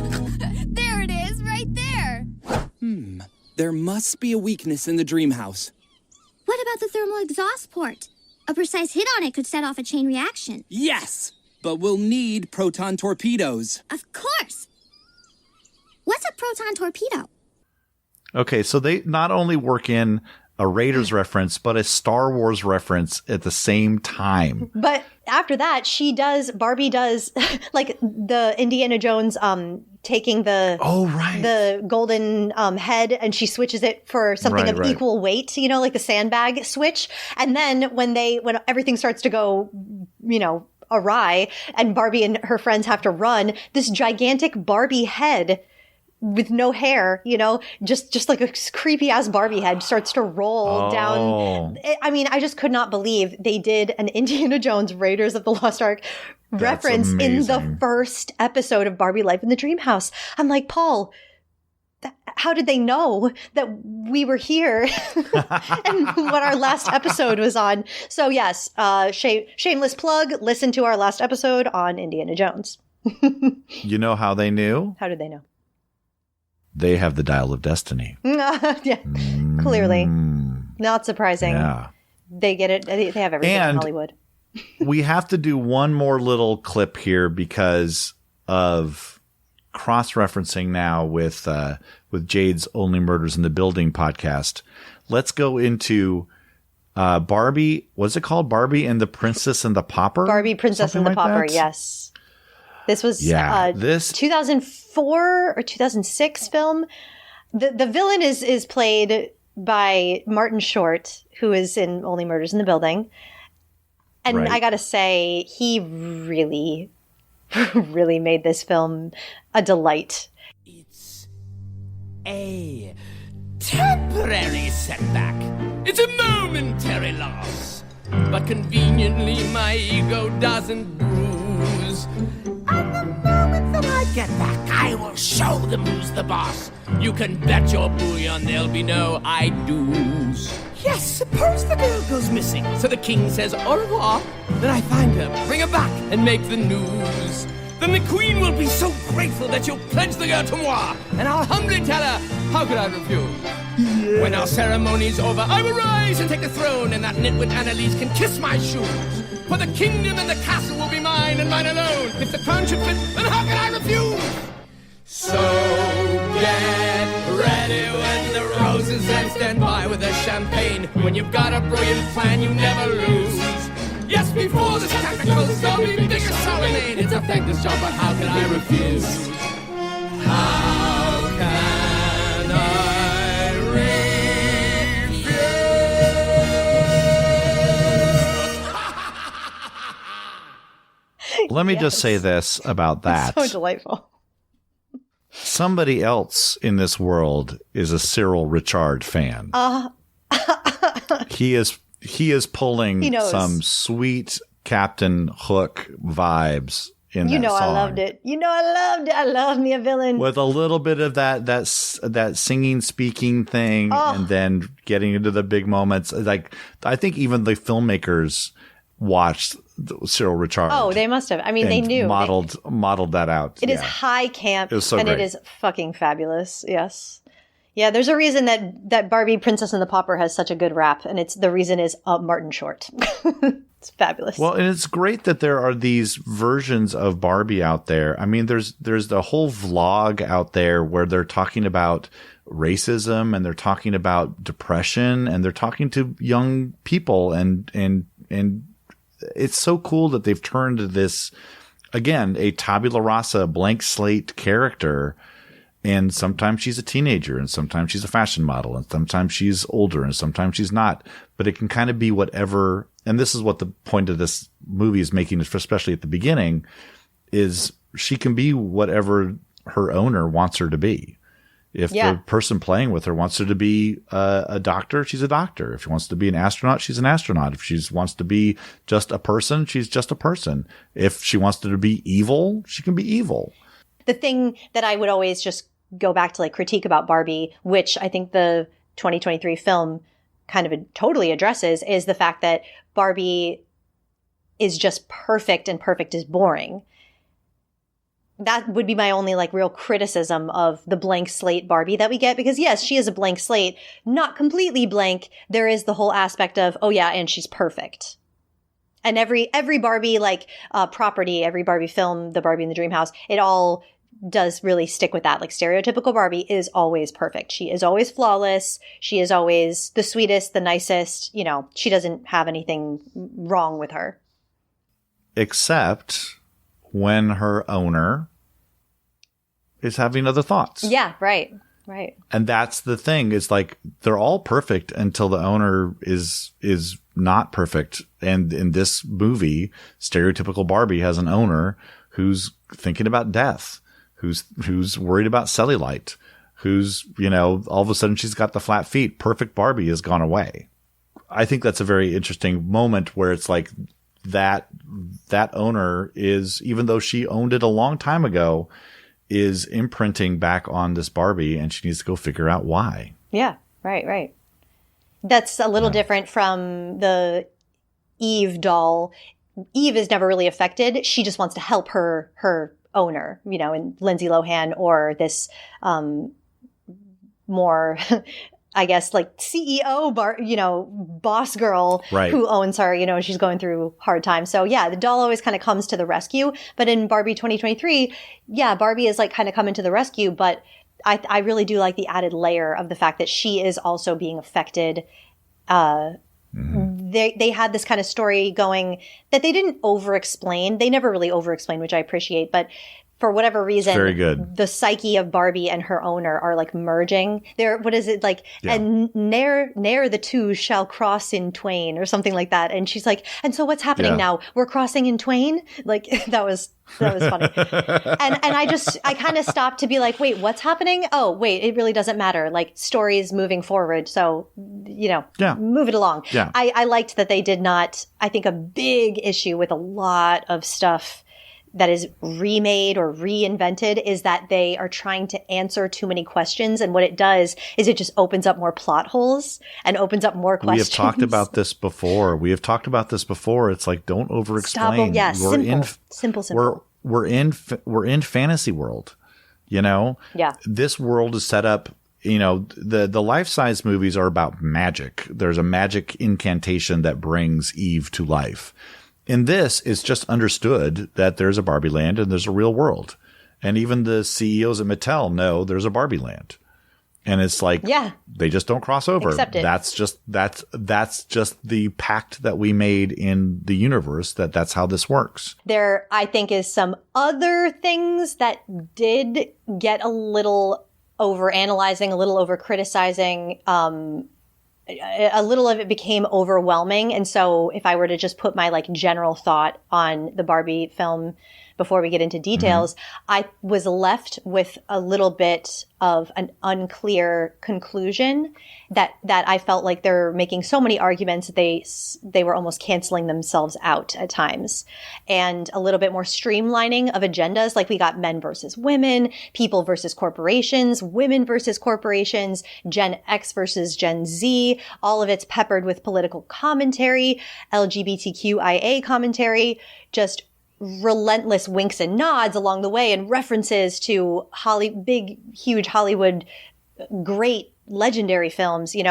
there it is, right there. There must be a weakness in the dream house. What about the thermal exhaust port? A precise hit on it could set off a chain reaction. Yes, but we'll need proton torpedoes. Of course. What's a proton torpedo? Okay, so they not only work in a Raiders reference, but a Star Wars reference at the same time. But after that, Barbie does, like the Indiana Jones taking the golden head, and she switches it for something of equal weight, like the sandbag switch. And then when everything starts to go, awry, and Barbie and her friends have to run, this gigantic Barbie head with no hair, just like a creepy ass Barbie head starts to roll down. I mean, I just could not believe they did an Indiana Jones Raiders of the Lost Ark reference in the first episode of Barbie Life in the Dream House. I'm like, Paul, how did they know that we were here and what our last episode was on? So yes, shameless plug, listen to our last episode on Indiana Jones. You know how they knew? How did they know? They have the dial of destiny. Yeah, clearly. Not surprising. Yeah. They get it. They have everything in Hollywood. We have to do one more little clip here because of cross-referencing now with Jade's Only Murders in the Building podcast. Let's go into Barbie. What's it called? Barbie and the Princess and the Pauper? Barbie, Princess and the Pauper, yes. This was this 2004 or 2006 film. The villain is played by Martin Short, who is in Only Murders in the Building. And I gotta say, he really, really made this film a delight. It's a temporary setback. It's a momentary loss. But conveniently, my ego doesn't bruise. And the moment that I get back, I will show them who's the boss. You can bet your bullion there'll be no I do's. Yes, suppose the girl goes missing, so the king says au revoir. Then I find her, bring her back, and make the news. Then the queen will be so grateful that she'll pledge the girl to moi, and I'll humbly tell her, how could I refuse? Yeah. When our ceremony's over, I will rise and take the throne, and that nitwit Annalise can kiss my shoes. For the kingdom and the castle will be mine and mine alone. If the crown should fit, then how can I refuse? So get ready when the roses and stand by with the champagne. When you've got a brilliant plan, you never lose. Yes, before the spectacle, there'll be bigger serenade. It's a thankless job, but how can I refuse? How can I refuse? Let me just say this about that. So delightful. Somebody else in this world is a Cyril Richard fan. He is pulling some sweet Captain Hook vibes in that song. I loved it. I love me a villain. With a little bit of that singing, speaking thing, and then getting into the big moments. Like, I think even the filmmakers watched Cyril Richard. Oh, they must have. I mean, they knew. Modeled that out. It is high camp, it was so and great. It is fucking fabulous. Yes. Yeah, there's a reason that Barbie Princess and the Pauper has such a good rap, and the reason is Martin Short. It's fabulous. Well, and it's great that there are these versions of Barbie out there. I mean, there's the whole vlog out there where they're talking about racism, and they're talking about depression, and they're talking to young people, and it's so cool that they've turned this, again, a tabula rasa, blank slate character. And sometimes she's a teenager, and sometimes she's a fashion model, and sometimes she's older, and sometimes she's not. But it can kind of be whatever. And this is what the point of this movie is making, especially at the beginning, is she can be whatever her owner wants her to be. If the person playing with her wants her to be a doctor, she's a doctor. If she wants to be an astronaut, she's an astronaut. If she wants to be just a person, she's just a person. If she wants to be evil, she can be evil. The thing that I would always just go back to critique about Barbie, which I think the 2023 film kind of totally addresses, is the fact that Barbie is just perfect, and perfect is boring. That would be my only real criticism of the blank slate Barbie that we get, because yes, she is a blank slate, not completely blank. There is the whole aspect of, oh yeah, and she's perfect. And every Barbie property, every Barbie film, the Barbie in the Dream House, it all does really stick with that. Stereotypical Barbie is always perfect. She is always flawless. She is always the sweetest, the nicest. She doesn't have anything wrong with her. Except when her owner is having other thoughts. Yeah, right. Right. And that's the thing. It's they're all perfect until the owner is not perfect. And in this movie, stereotypical Barbie has an owner who's thinking about death, who's worried about cellulite, who's, all of a sudden she's got the flat feet. Perfect Barbie has gone away. I think that's a very interesting moment where it's that owner is, even though she owned it a long time ago, is imprinting back on this Barbie, and she needs to go figure out why. Yeah, right. That's a little different from the Eve doll. Eve is never really affected. She just wants to help her owner, in Lindsay Lohan, or this more I guess CEO boss girl who owns her, she's going through hard times. So yeah, the doll always kind of comes to the rescue. But in Barbie 2023, yeah, Barbie is kind of coming to the rescue. But I really do like the added layer of the fact that she is also being affected. They had this kind of story going that they didn't over-explain. They never really over-explain, which I appreciate. But for whatever reason, very good. The psyche of Barbie and her owner are like merging. What is it like? Yeah. And ne'er the two shall cross in twain or something like that. And she's like, and so what's happening now? We're crossing in twain? Like that was funny. and I kind of stopped to be like, wait, what's happening? Oh, wait, it really doesn't matter. Like stories moving forward. So, move it along. Yeah. I liked that they did not, I think a big issue with a lot of stuff that is remade or reinvented is that they are trying to answer too many questions. And what it does is it just opens up more plot holes and opens up more questions. We have talked about this before. It's like, don't over-explain. Yeah, simple. We're in fantasy world, Yeah. This world is set up, the life-size movies are about magic. There's a magic incantation that brings Eve to life. In this, it's just understood that there's a Barbie land and there's a real world. And even the CEOs at Mattel know there's a Barbie land. And it's like, they just don't cross over. Accept it. That's just the pact that we made in the universe, that's how this works. There, I think, is some other things that did get a little over-analyzing, a little over-criticizing, a little of it became overwhelming. And so if I were to just put my like general thought on the Barbie film before we get into details, I was left with a little bit of an unclear conclusion that I felt like they're making so many arguments that they were almost canceling themselves out at times, and a little bit more streamlining of agendas. Like we got men versus women, people versus corporations, women versus corporations, Gen X versus Gen Z. All of it's peppered with political commentary, LGBTQIA commentary, just relentless winks and nods along the way and references to big, huge Hollywood, great, legendary films, and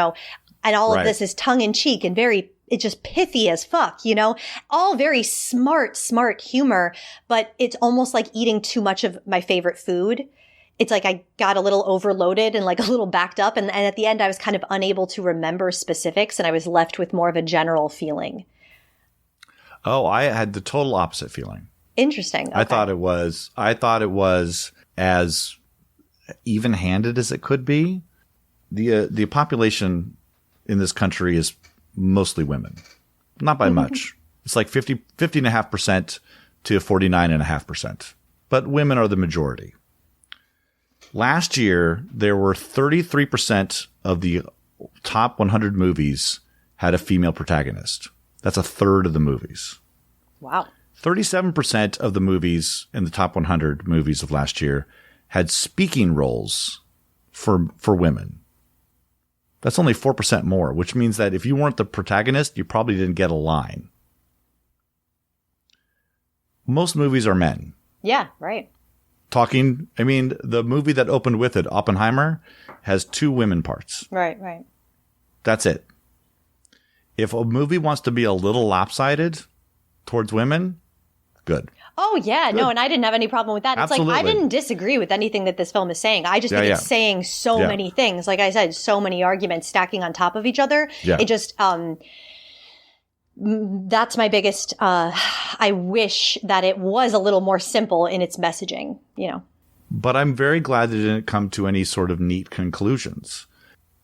all of this is tongue in cheek and it's just pithy as fuck, all very smart humor, but it's almost like eating too much of my favorite food. It's like I got a little overloaded and like a little backed up. And at the end, I was kind of unable to remember specifics and I was left with more of a general feeling. Oh, I had the total opposite feeling. Interesting. Okay. I thought it was as even-handed as it could be. The population in this country is mostly women, not by much. It's like 50.5% to 49.5%, but women are the majority. Last year, there were 33% of the top 100 movies had a female protagonist. That's a third of the movies. Wow. 37% of the movies in the top 100 movies of last year had speaking roles for women. That's only 4% more, which means that if you weren't the protagonist, you probably didn't get a line. Most movies are men. Yeah, right. The movie that opened with it, Oppenheimer, has 2 women parts. Right. That's it. If a movie wants to be a little lopsided towards women, good. Oh, yeah. Good. No, and I didn't have any problem with that. Absolutely. It's like I didn't disagree with anything that this film is saying. I just think it's saying so many things. Like I said, so many arguments stacking on top of each other. Yeah. It just, that's my biggest, I wish that it was a little more simple in its messaging, But I'm very glad that it didn't come to any sort of neat conclusions.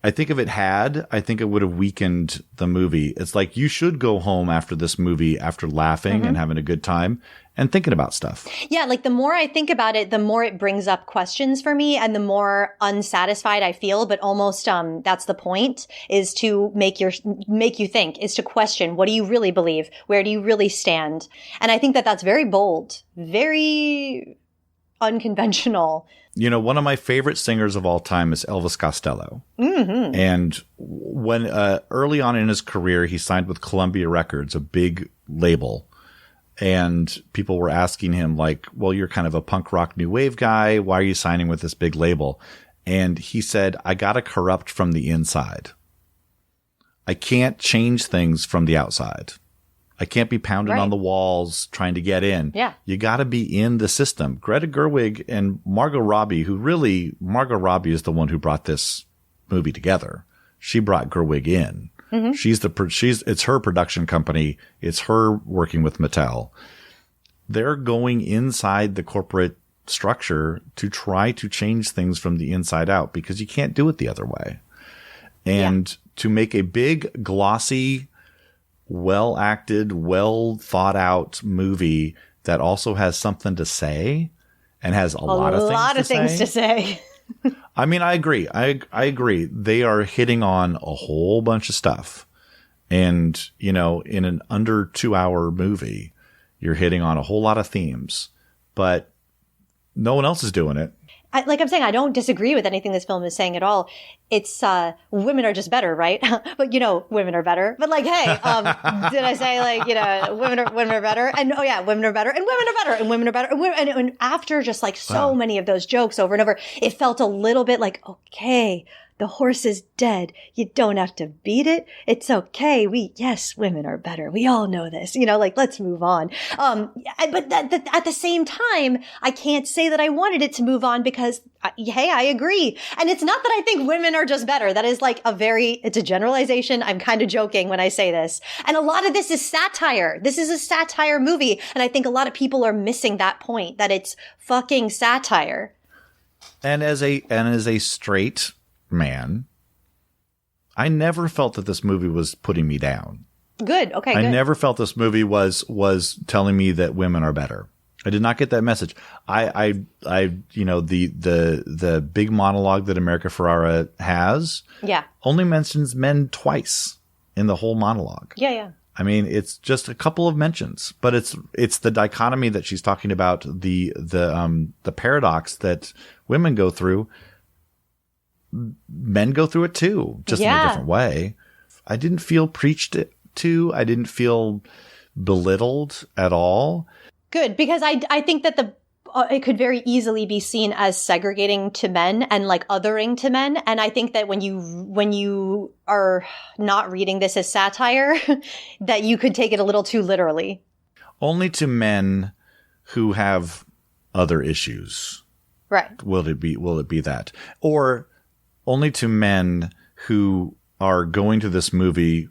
I think if it had, I think it would have weakened the movie. It's like you should go home after this movie, after laughing and having a good time and thinking about stuff. Yeah, like the more I think about it, the more it brings up questions for me and the more unsatisfied I feel. But almost that's the point, is to make you think, is to question, what do you really believe? Where do you really stand? And I think that that's very bold, very unconventional. One of my favorite singers of all time is Elvis Costello. Mm-hmm. And when early on in his career, he signed with Columbia Records, a big label. And people were asking him like, well, you're kind of a punk rock new wave guy. Why are you signing with this big label? And he said, I got to corrupt from the inside. I can't change things from the outside. I can't be pounding on the walls trying to get in. Yeah. You got to be in the system. Greta Gerwig and Margot Robbie, Margot Robbie is the one who brought this movie together. She brought Gerwig in. Mm-hmm. It's her production company. It's her working with Mattel. They're going inside the corporate structure to try to change things from the inside out, because you can't do it the other way. And to make a big, glossy, well acted, well thought out movie that also has something to say and has a lot of things to say. I mean, I agree. I agree. They are hitting on a whole bunch of stuff. And, you know, in an under 2-hour movie, you're hitting on a whole lot of themes, but no one else is doing it. Like I'm saying, I don't disagree with anything this film is saying at all. It's women are just better, right? But you know, women are better. But like, hey, did I say like, you know, women are better? And oh yeah, women are better, and women are better, and women are better, and after just like so many of those jokes over and over, it felt a little bit like, okay, the horse is dead. You don't have to beat it. It's okay. Yes, women are better. We all know this. You know, like, let's move on. But at the same time, I can't say that I wanted it to move on because, hey, I agree. And it's not that I think women are just better. That is like it's a generalization. I'm kind of joking when I say this. And a lot of this is satire. This is a satire movie. And I think a lot of people are missing that point, that it's fucking satire. And as a straight man, I never felt that this movie was putting me down. Good. Okay. I good. never felt this movie was telling me that women are better. I did not get that message. I you know, the big monologue that America Ferrera has, only mentions men twice in the whole monologue. Yeah. I mean, it's just a couple of mentions, but it's the dichotomy that she's talking about, the paradox that women go through. Men go through it too, just in a different way. I didn't feel preached to. I didn't feel belittled at all. Good, because I think that it could very easily be seen as segregating to men and like othering to men. And I think that when you are not reading this as satire, that you could take it a little too literally. Only to men who have other issues. Right. Will it be that? Or only to men who are going to this movie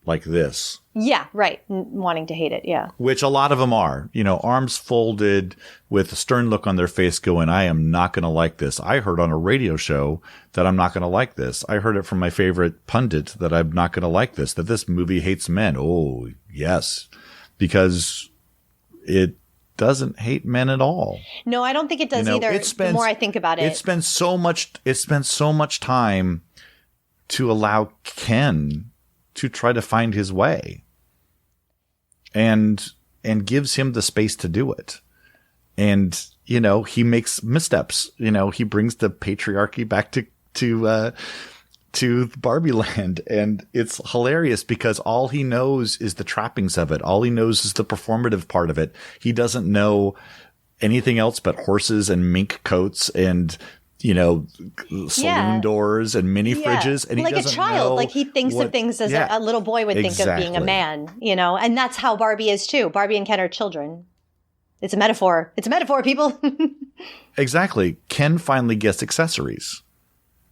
like this. Yeah, right. Wanting to hate it, yeah. Which a lot of them are. You know, arms folded with a stern look on their face going, I am not going to like this. I heard on a radio show that I'm not going to like this. I heard it from my favorite pundit that I'm not going to like this, that this movie hates men. Oh, yes. Because it doesn't hate men at all. No, I don't think it does either. The more I think about it. It spends so much time to allow Ken to try to find his way and gives him the space to do it. And, you know, he makes missteps. You know, he brings the patriarchy back to Barbie land. And it's hilarious because all he knows is the trappings of it. All he knows is the performative part of it. He doesn't know anything else but horses and mink coats and, you know, saloon doors and mini fridges. And he like doesn't a child, know like he thinks of things as a little boy would think of being a man, you know, and that's how Barbie is too. Barbie and Ken are children. It's a metaphor. It's a metaphor, people. Exactly. Ken finally gets accessories.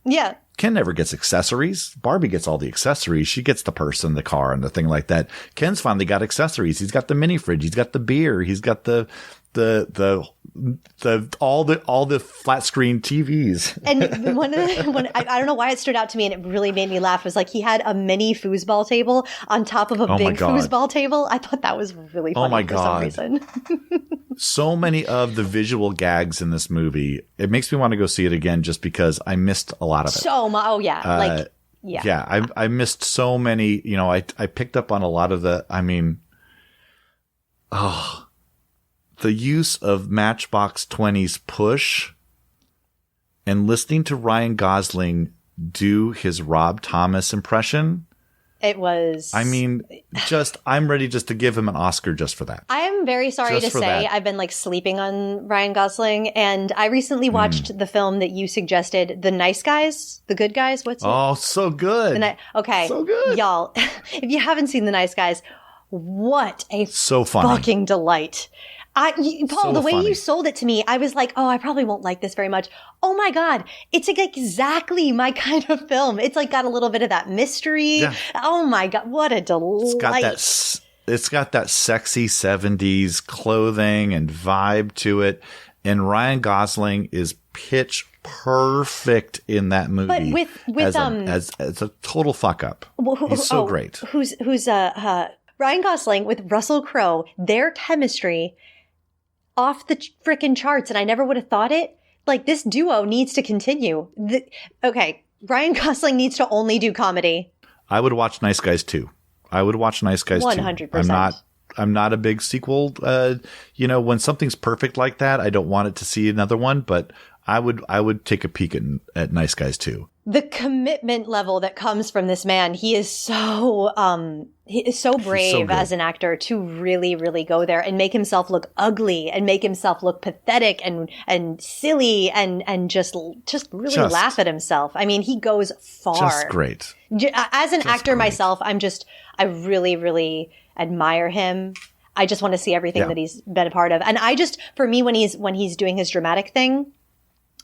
Yeah. Ken never gets accessories. Barbie gets all the accessories. She gets the purse and the car and the thing like that. Ken's finally got accessories. He's got the mini fridge. He's got the beer. He's got all the flat screen TVs. And I don't know why it stood out to me, and it really made me laugh, was like he had a mini foosball table on top of a big foosball table. I thought that was really funny for some reason. So many of the visual gags in this movie, it makes me want to go see it again just because I missed a lot of it. I missed so many, you know, I picked up on a lot of the use of Matchbox 20's Push and listening to Ryan Gosling do his Rob Thomas impression. It was. I mean, I'm ready just to give him an Oscar just for that. I am very sorry to say I've been like sleeping on Ryan Gosling, and I recently watched the film that you suggested, The Nice Guys, The Good Guys. What's it? Oh, so good. So good. Y'all, if you haven't seen The Nice Guys, what a so funny. Fucking delight. Paul, the way you sold it to me, I was like, oh, I probably won't like this very much. Oh my God. It's like exactly my kind of film. It's like got a little bit of that mystery. Yeah. Oh my God. What a delight. It's got that sexy 70s clothing and vibe to it. And Ryan Gosling is pitch perfect in that movie. But with as a total fuck up. He's so great. Who's Ryan Gosling with Russell Crowe, their chemistry off the frickin' charts, and I never would have thought it. Like, this duo needs to continue. Okay, Ryan Gosling needs to only do comedy. I would watch Nice Guys 2. 100%. I'm not a big sequel. When something's perfect like that, I don't want it to see another one, but I would take a peek at Nice Guys 2. The commitment level that comes from this man, he is so brave as an actor to really, really go there and make himself look ugly and make himself look pathetic and silly and just really laugh at himself. I mean, he goes far. Just great. As an actor myself, I really, really admire him. I just want to see everything that he's been a part of. And for me, when he's doing his dramatic thing,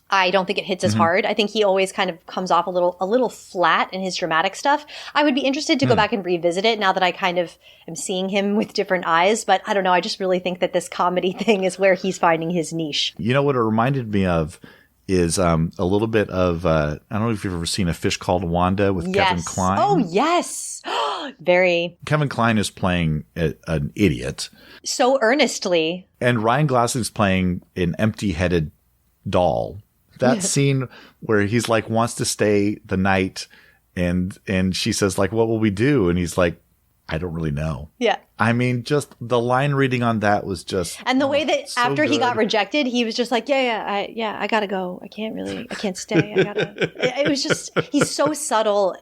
I don't think it hits as hard. I think he always kind of comes off a little flat in his dramatic stuff. I would be interested to go back and revisit it now that I kind of am seeing him with different eyes. But I don't know. I just really think that this comedy thing is where he's finding his niche. You know what it reminded me of is a little bit of, I don't know if you've ever seen A Fish Called Wanda with Kevin Kline. Oh, yes. Very. Kevin Kline is playing an idiot. So earnestly. And Ryan Gosling's playing an empty-headed doll. That scene where he's like, wants to stay the night and she says like, what will we do? And he's like, I don't really know. Yeah. I mean, just the line reading on that was just. And the way that after he got rejected, he was just like, I gotta go. I can't stay. It was just, he's so subtle,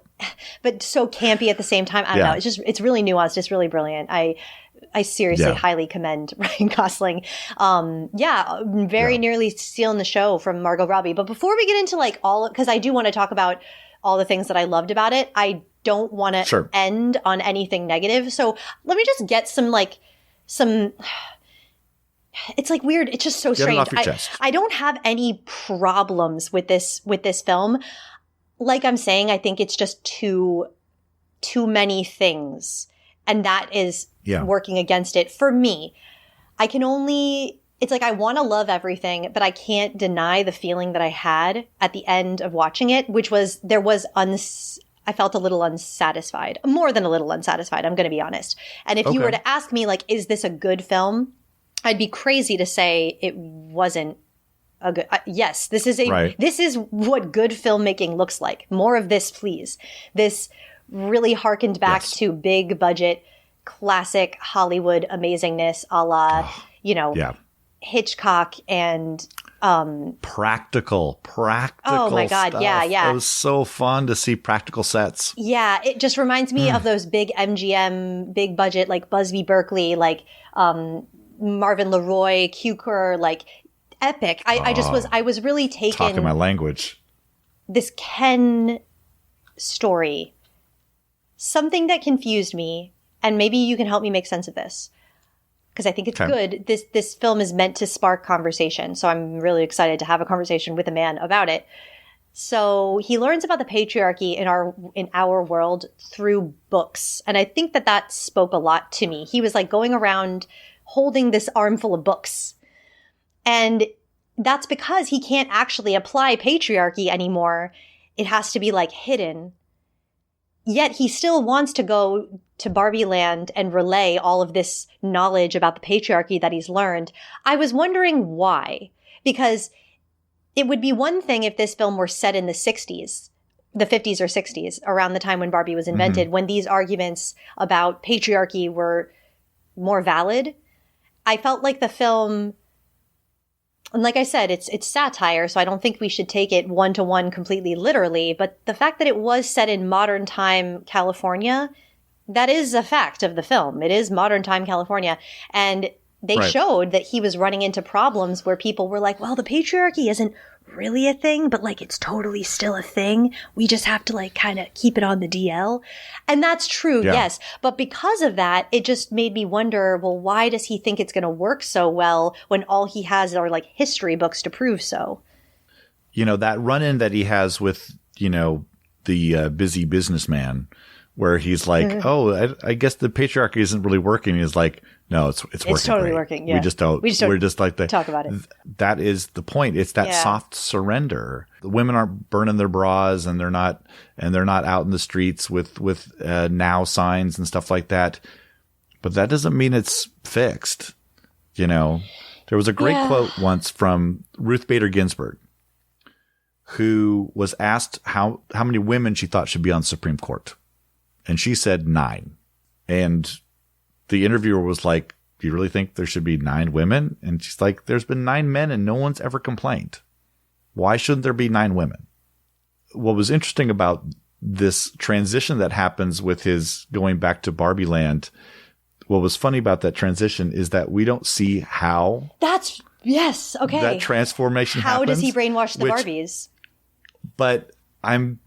but so campy at the same time. I don't know. It's really nuanced. It's really brilliant. I seriously highly commend Ryan Gosling. Very nearly stealing the show from Margot Robbie. But before we get into because I do want to talk about all the things that I loved about it, I don't want to end on anything negative. So let me just get some, it's like weird. It's just so strange. I don't have any problems with this film. Like I'm saying, I think it's just too many things. And that is working against it for me. It's like I want to love everything, but I can't deny the feeling that I had at the end of watching it, which was I felt a little unsatisfied, more than a little unsatisfied. I'm going to be honest. And if you were to ask me, is this a good film? I'd be crazy to say it wasn't a good. Yes, this is this is what good filmmaking looks like. More of this, please. This really harkened back to big budget, classic Hollywood amazingness, a la Hitchcock and practical. Oh my God. Stuff. Yeah. It was so fun to see practical sets. Yeah. It just reminds me of those big MGM, big budget, like Busby Berkeley, Marvin Leroy, Cukor, epic. I was really taken. Talking my language. This Ken story, something that confused me, and maybe you can help me make sense of this, because I think it's good. This film is meant to spark conversation, so I'm really excited to have a conversation with a man about it. So he learns about the patriarchy in our world through books, and I think that spoke a lot to me. He was going around holding this armful of books, and that's because he can't actually apply patriarchy anymore. It has to be hidden. Yet he still wants to go to Barbie Land and relay all of this knowledge about the patriarchy that he's learned. I was wondering why, because it would be one thing if this film were set in the 60s, the 50s or 60s, around the time when Barbie was invented, when these arguments about patriarchy were more valid. I felt like the film, and like I said, it's satire, so I don't think we should take it one-to-one completely literally, but the fact that it was set in modern time California, that is a fact of the film. It is modern time California. And they showed that he was running into problems where people were like, well, the patriarchy isn't really a thing, but it's totally still a thing. We just have to kind of keep it on the DL. And that's true, yes. But because of that, it just made me wonder, well, why does he think it's going to work so well when all he has are history books to prove so? That run-in that he has with, the busy businessman where he's like, I guess the patriarchy isn't really working. He's like, no, it's working. It's totally great. working. Yeah. We just don't talk about it. That is the point. It's that soft surrender. The women aren't burning their bras and they're not out in the streets with now signs and stuff like that. But that doesn't mean it's fixed. You know, there was a great quote once from Ruth Bader Ginsburg, who was asked how many women she thought should be on the Supreme Court. And she said 9. And the interviewer was like, do you really think there should be 9 women? And she's like, there's been 9 men and no one's ever complained. Why shouldn't there be 9 women? What was interesting about this transition that happens with his going back to Barbie Land, what was funny about that transition is that we don't see how yes, okay. that transformation happens. How does he brainwash the Barbies? But I don't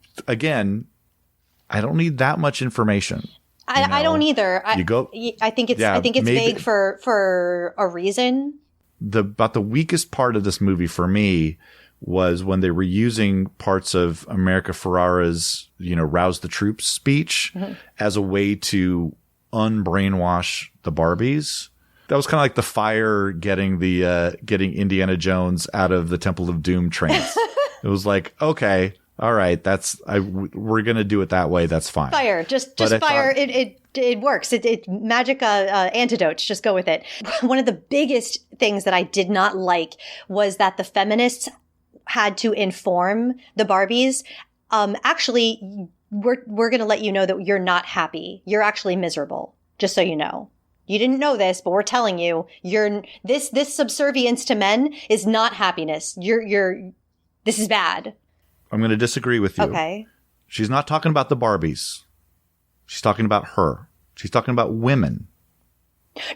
need that much information. I don't either. I think it's maybe, vague for a reason. About the weakest part of this movie for me was when they were using parts of America Ferrera's, rouse the troops speech as a way to unbrainwash the Barbies. That was kind of like the fire getting Indiana Jones out of the Temple of Doom trance. It was like, okay, all right, we're going to do it that way. That's fine. Fire, just fire. It works. It magic antidotes. Just go with it. One of the biggest things that I did not like was that the feminists had to inform the Barbies. Actually, we're going to let you know that you're not happy. You're actually miserable. Just so you know. You didn't know this, but we're telling you, this subservience to men is not happiness. This is bad. I'm going to disagree with you. Okay. She's not talking about the Barbies. She's talking about her. She's talking about women.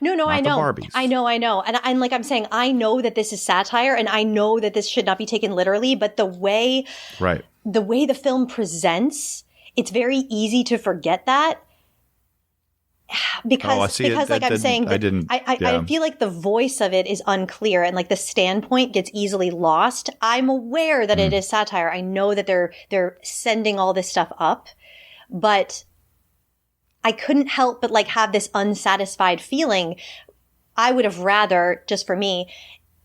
No, I know. The Barbies. I know. And like I'm saying, I know that this is satire and I know that this should not be taken literally, but the way the film presents, it's very easy to forget that. Because like I'm saying, I feel like the voice of it is unclear and like the standpoint gets easily lost. I'm aware that it is satire. I know that they're sending all this stuff up, but I couldn't help but like have this unsatisfied feeling. I would have rather, just for me,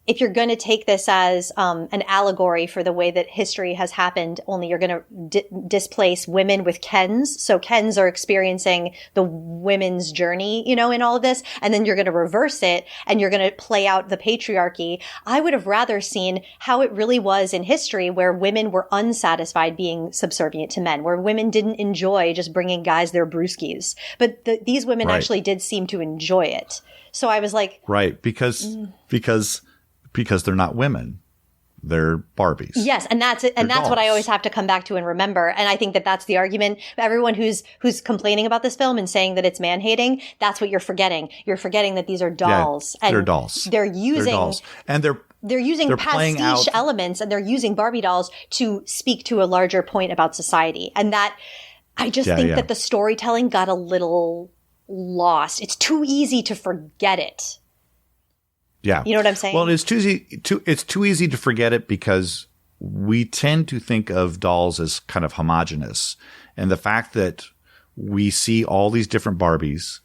if you're going to take this as an allegory for the way that history has happened, only you're going to displace women with Kens. So Kens are experiencing the women's journey, in all of this. And then you're going to reverse it and you're going to play out the patriarchy. I would have rather seen how it really was in history where women were unsatisfied being subservient to men, where women didn't enjoy just bringing guys their brewskis. But these women actually did seem to enjoy it. So I was like... Right, because they're not women. They're Barbies. Yes, and that's it. And that's what I always have to come back to and remember. And I think that that's the argument. Everyone who's complaining about this film and saying that it's man-hating, that's what you're forgetting. You're forgetting that these are dolls. Yeah, they're dolls. They're using And they're using pastiche elements and they're using Barbie dolls to speak to a larger point about society. And that I just think that the storytelling got a little lost. It's too easy to forget it. Yeah. You know what I'm saying? Well, it's too easy to forget it because we tend to think of dolls as kind of homogenous. And the fact that we see all these different Barbies,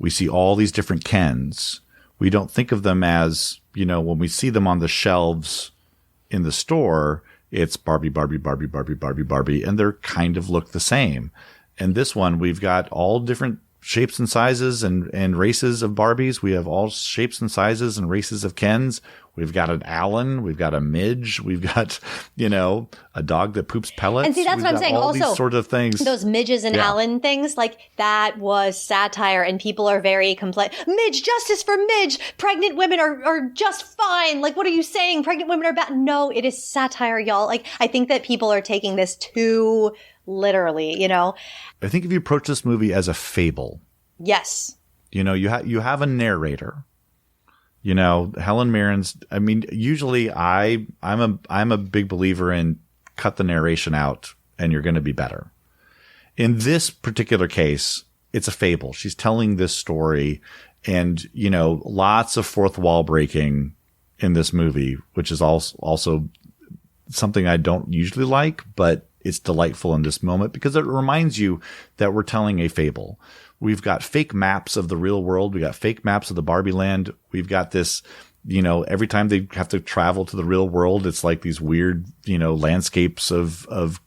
we see all these different Kens, we don't think of them as, when we see them on the shelves in the store, it's Barbie, Barbie, Barbie, Barbie, Barbie, Barbie, and they're kind of look the same. And this one, we've got all different shapes and sizes and races of Barbies. We have all shapes and sizes and races of Kens. We've got an Alan. We've got a Midge. We've got, a dog that poops pellets. And see, that's what I'm saying. All also, these sort of things. Those Midges and Alan things, like that was satire and people are very Midge, justice for Midge. Pregnant women are just fine. Like, what are you saying? Pregnant women are bad. No, it is satire, y'all. Like, I think that people are taking this too literally, I think if you approach this movie as a fable. Yes. You have a narrator. Helen Mirren's, usually I'm a big believer in cut the narration out and you're going to be better. In this particular case, it's a fable. She's telling this story and, lots of fourth wall breaking in this movie, which is also something I don't usually like, but it's delightful in this moment because it reminds you that we're telling a fable. We've got fake maps of the real world. We got fake maps of the Barbie land. We've got this, every time they have to travel to the real world, it's like these weird, landscapes of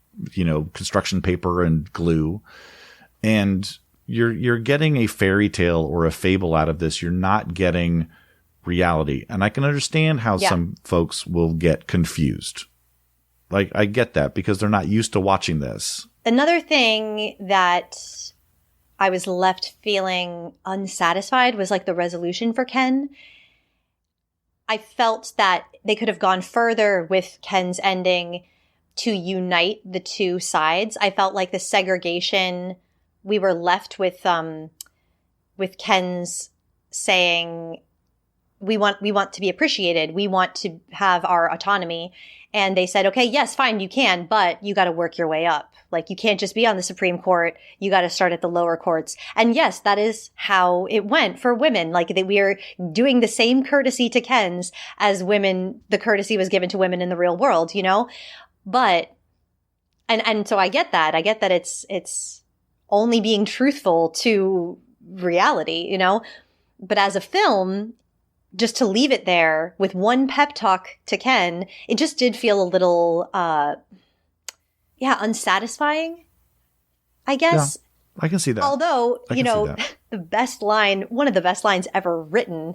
construction paper and glue. And you're getting a fairy tale or a fable out of this. You're not getting reality. And I can understand how some folks will get confused. Like, I get that because they're not used to watching this. Another thing that I was left feeling unsatisfied was like the resolution for Ken. I felt that they could have gone further with Ken's ending to unite the two sides. I felt like the segregation, we were left with Ken's saying, we want to be appreciated. We want to have our autonomy. And they said, okay, yes, fine, you can, but you got to work your way up. Like, you can't just be on the Supreme Court. You got to start at the lower courts. And yes, that is how it went for women. Like, we are doing the same courtesy to Ken's as women, the courtesy was given to women in the real world, But, and so I get that. I get that it's only being truthful to reality, But as a film, just to leave it there with one pep talk to Ken, it just did feel a little, unsatisfying, I guess. Yeah, I can see that. Although, the best line, one of the best lines ever written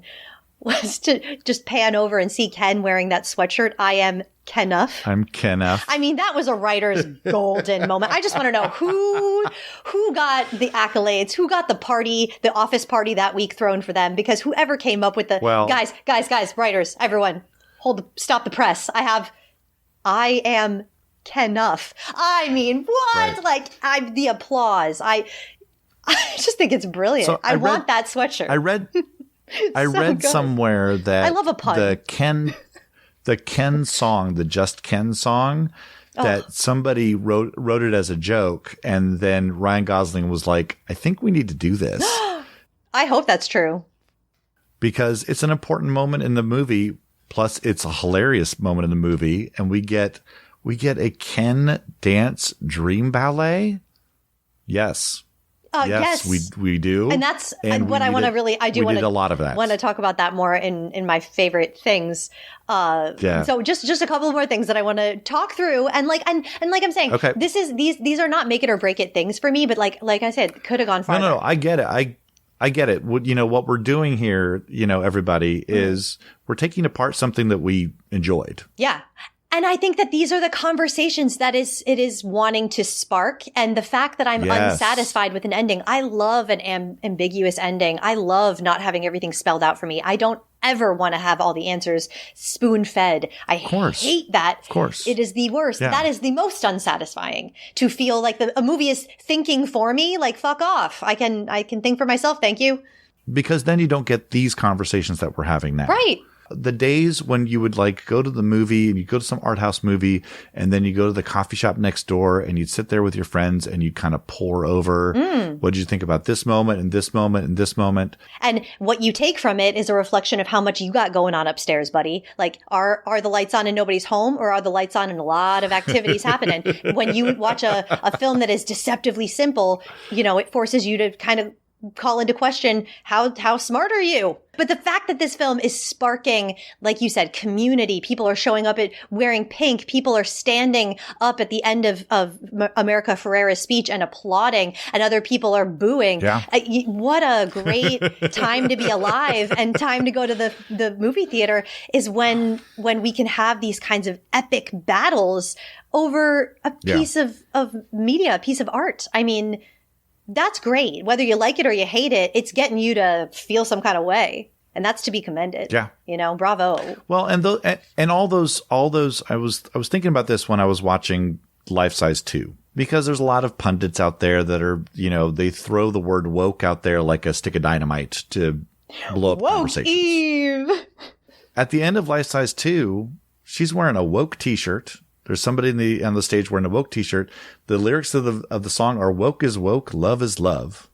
was to just pan over and see Ken wearing that sweatshirt. I am Kenuff. I'm Kenuff. I mean, that was a writer's golden moment. I just want to know who got the accolades, who got the office party that week thrown for them, because whoever came up with guys, writers, everyone, stop the press. I am Kenuff. I mean, what? Right. Like, the applause. I just think it's brilliant. So I want that sweatshirt. I read somewhere that I love a pun. The Ken song, the Just Ken song, that somebody wrote it as a joke, and then Ryan Gosling was like, I think we need to do this. I hope that's true. Because it's an important moment in the movie, plus it's a hilarious moment in the movie, and we get a Ken dance dream ballet. Yes. Yes, we do. And that's what I want to really, I do want to, a lot of that. Want to talk about that more in my favorite things. So just a couple more things that I want to talk through. And like I'm saying, okay, these are not make it or break it things for me, but like I said, could have gone farther. No, I get it. I get it. What we're doing here, everybody, is we're taking apart something that we enjoyed. Yeah. And I think that these are the conversations that it is wanting to spark. And the fact that I'm unsatisfied with an ending. I love an ambiguous ending. I love not having everything spelled out for me. I don't ever want to have all the answers spoon-fed. I hate that. Of course. It is the worst. Yeah. That is the most unsatisfying, to feel like a movie is thinking for me. Like, fuck off. I can think for myself. Thank you. Because then you don't get these conversations that we're having now. Right. The days when you would go to the movie and you go to some art house movie and then you go to the coffee shop next door and you'd sit there with your friends and you'd kind of pour over. What did you think about this moment and this moment and this moment? And what you take from it is a reflection of how much you got going on upstairs, buddy. Like, are the lights on and nobody's home, or are the lights on and a lot of activities happening? When you watch a film that is deceptively simple, it forces you to kind of call into question, how smart are you? But the fact that this film is sparking, like you said, community, people are showing up wearing pink, people are standing up at the end of America Ferrera's speech and applauding, and other people are booing. Yeah. What a great time to be alive and time to go to the movie theater is when we can have these kinds of epic battles over a piece of media, a piece of art. I mean, that's great. Whether you like it or you hate it, it's getting you to feel some kind of way. And that's to be commended. Yeah. Bravo. Well, and all those, I was thinking about this when I was watching Life Size 2, because there's a lot of pundits out there that are, they throw the word woke out there like a stick of dynamite to blow up conversations. Eve. At the end of Life Size 2, she's wearing a woke t-shirt. There's somebody on the stage wearing a woke t-shirt. The lyrics of the song are "Woke is woke, love is love,"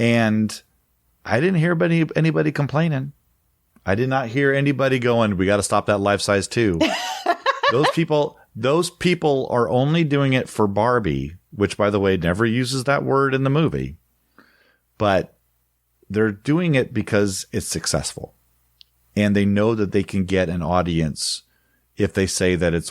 and I didn't hear anybody complaining. I did not hear anybody going, "We got to stop that Life Size 2." Those people Those people are only doing it for Barbie, which, by the way, never uses that word in the movie. But they're doing it because it's successful. And they know that they can get an audience if they say that it's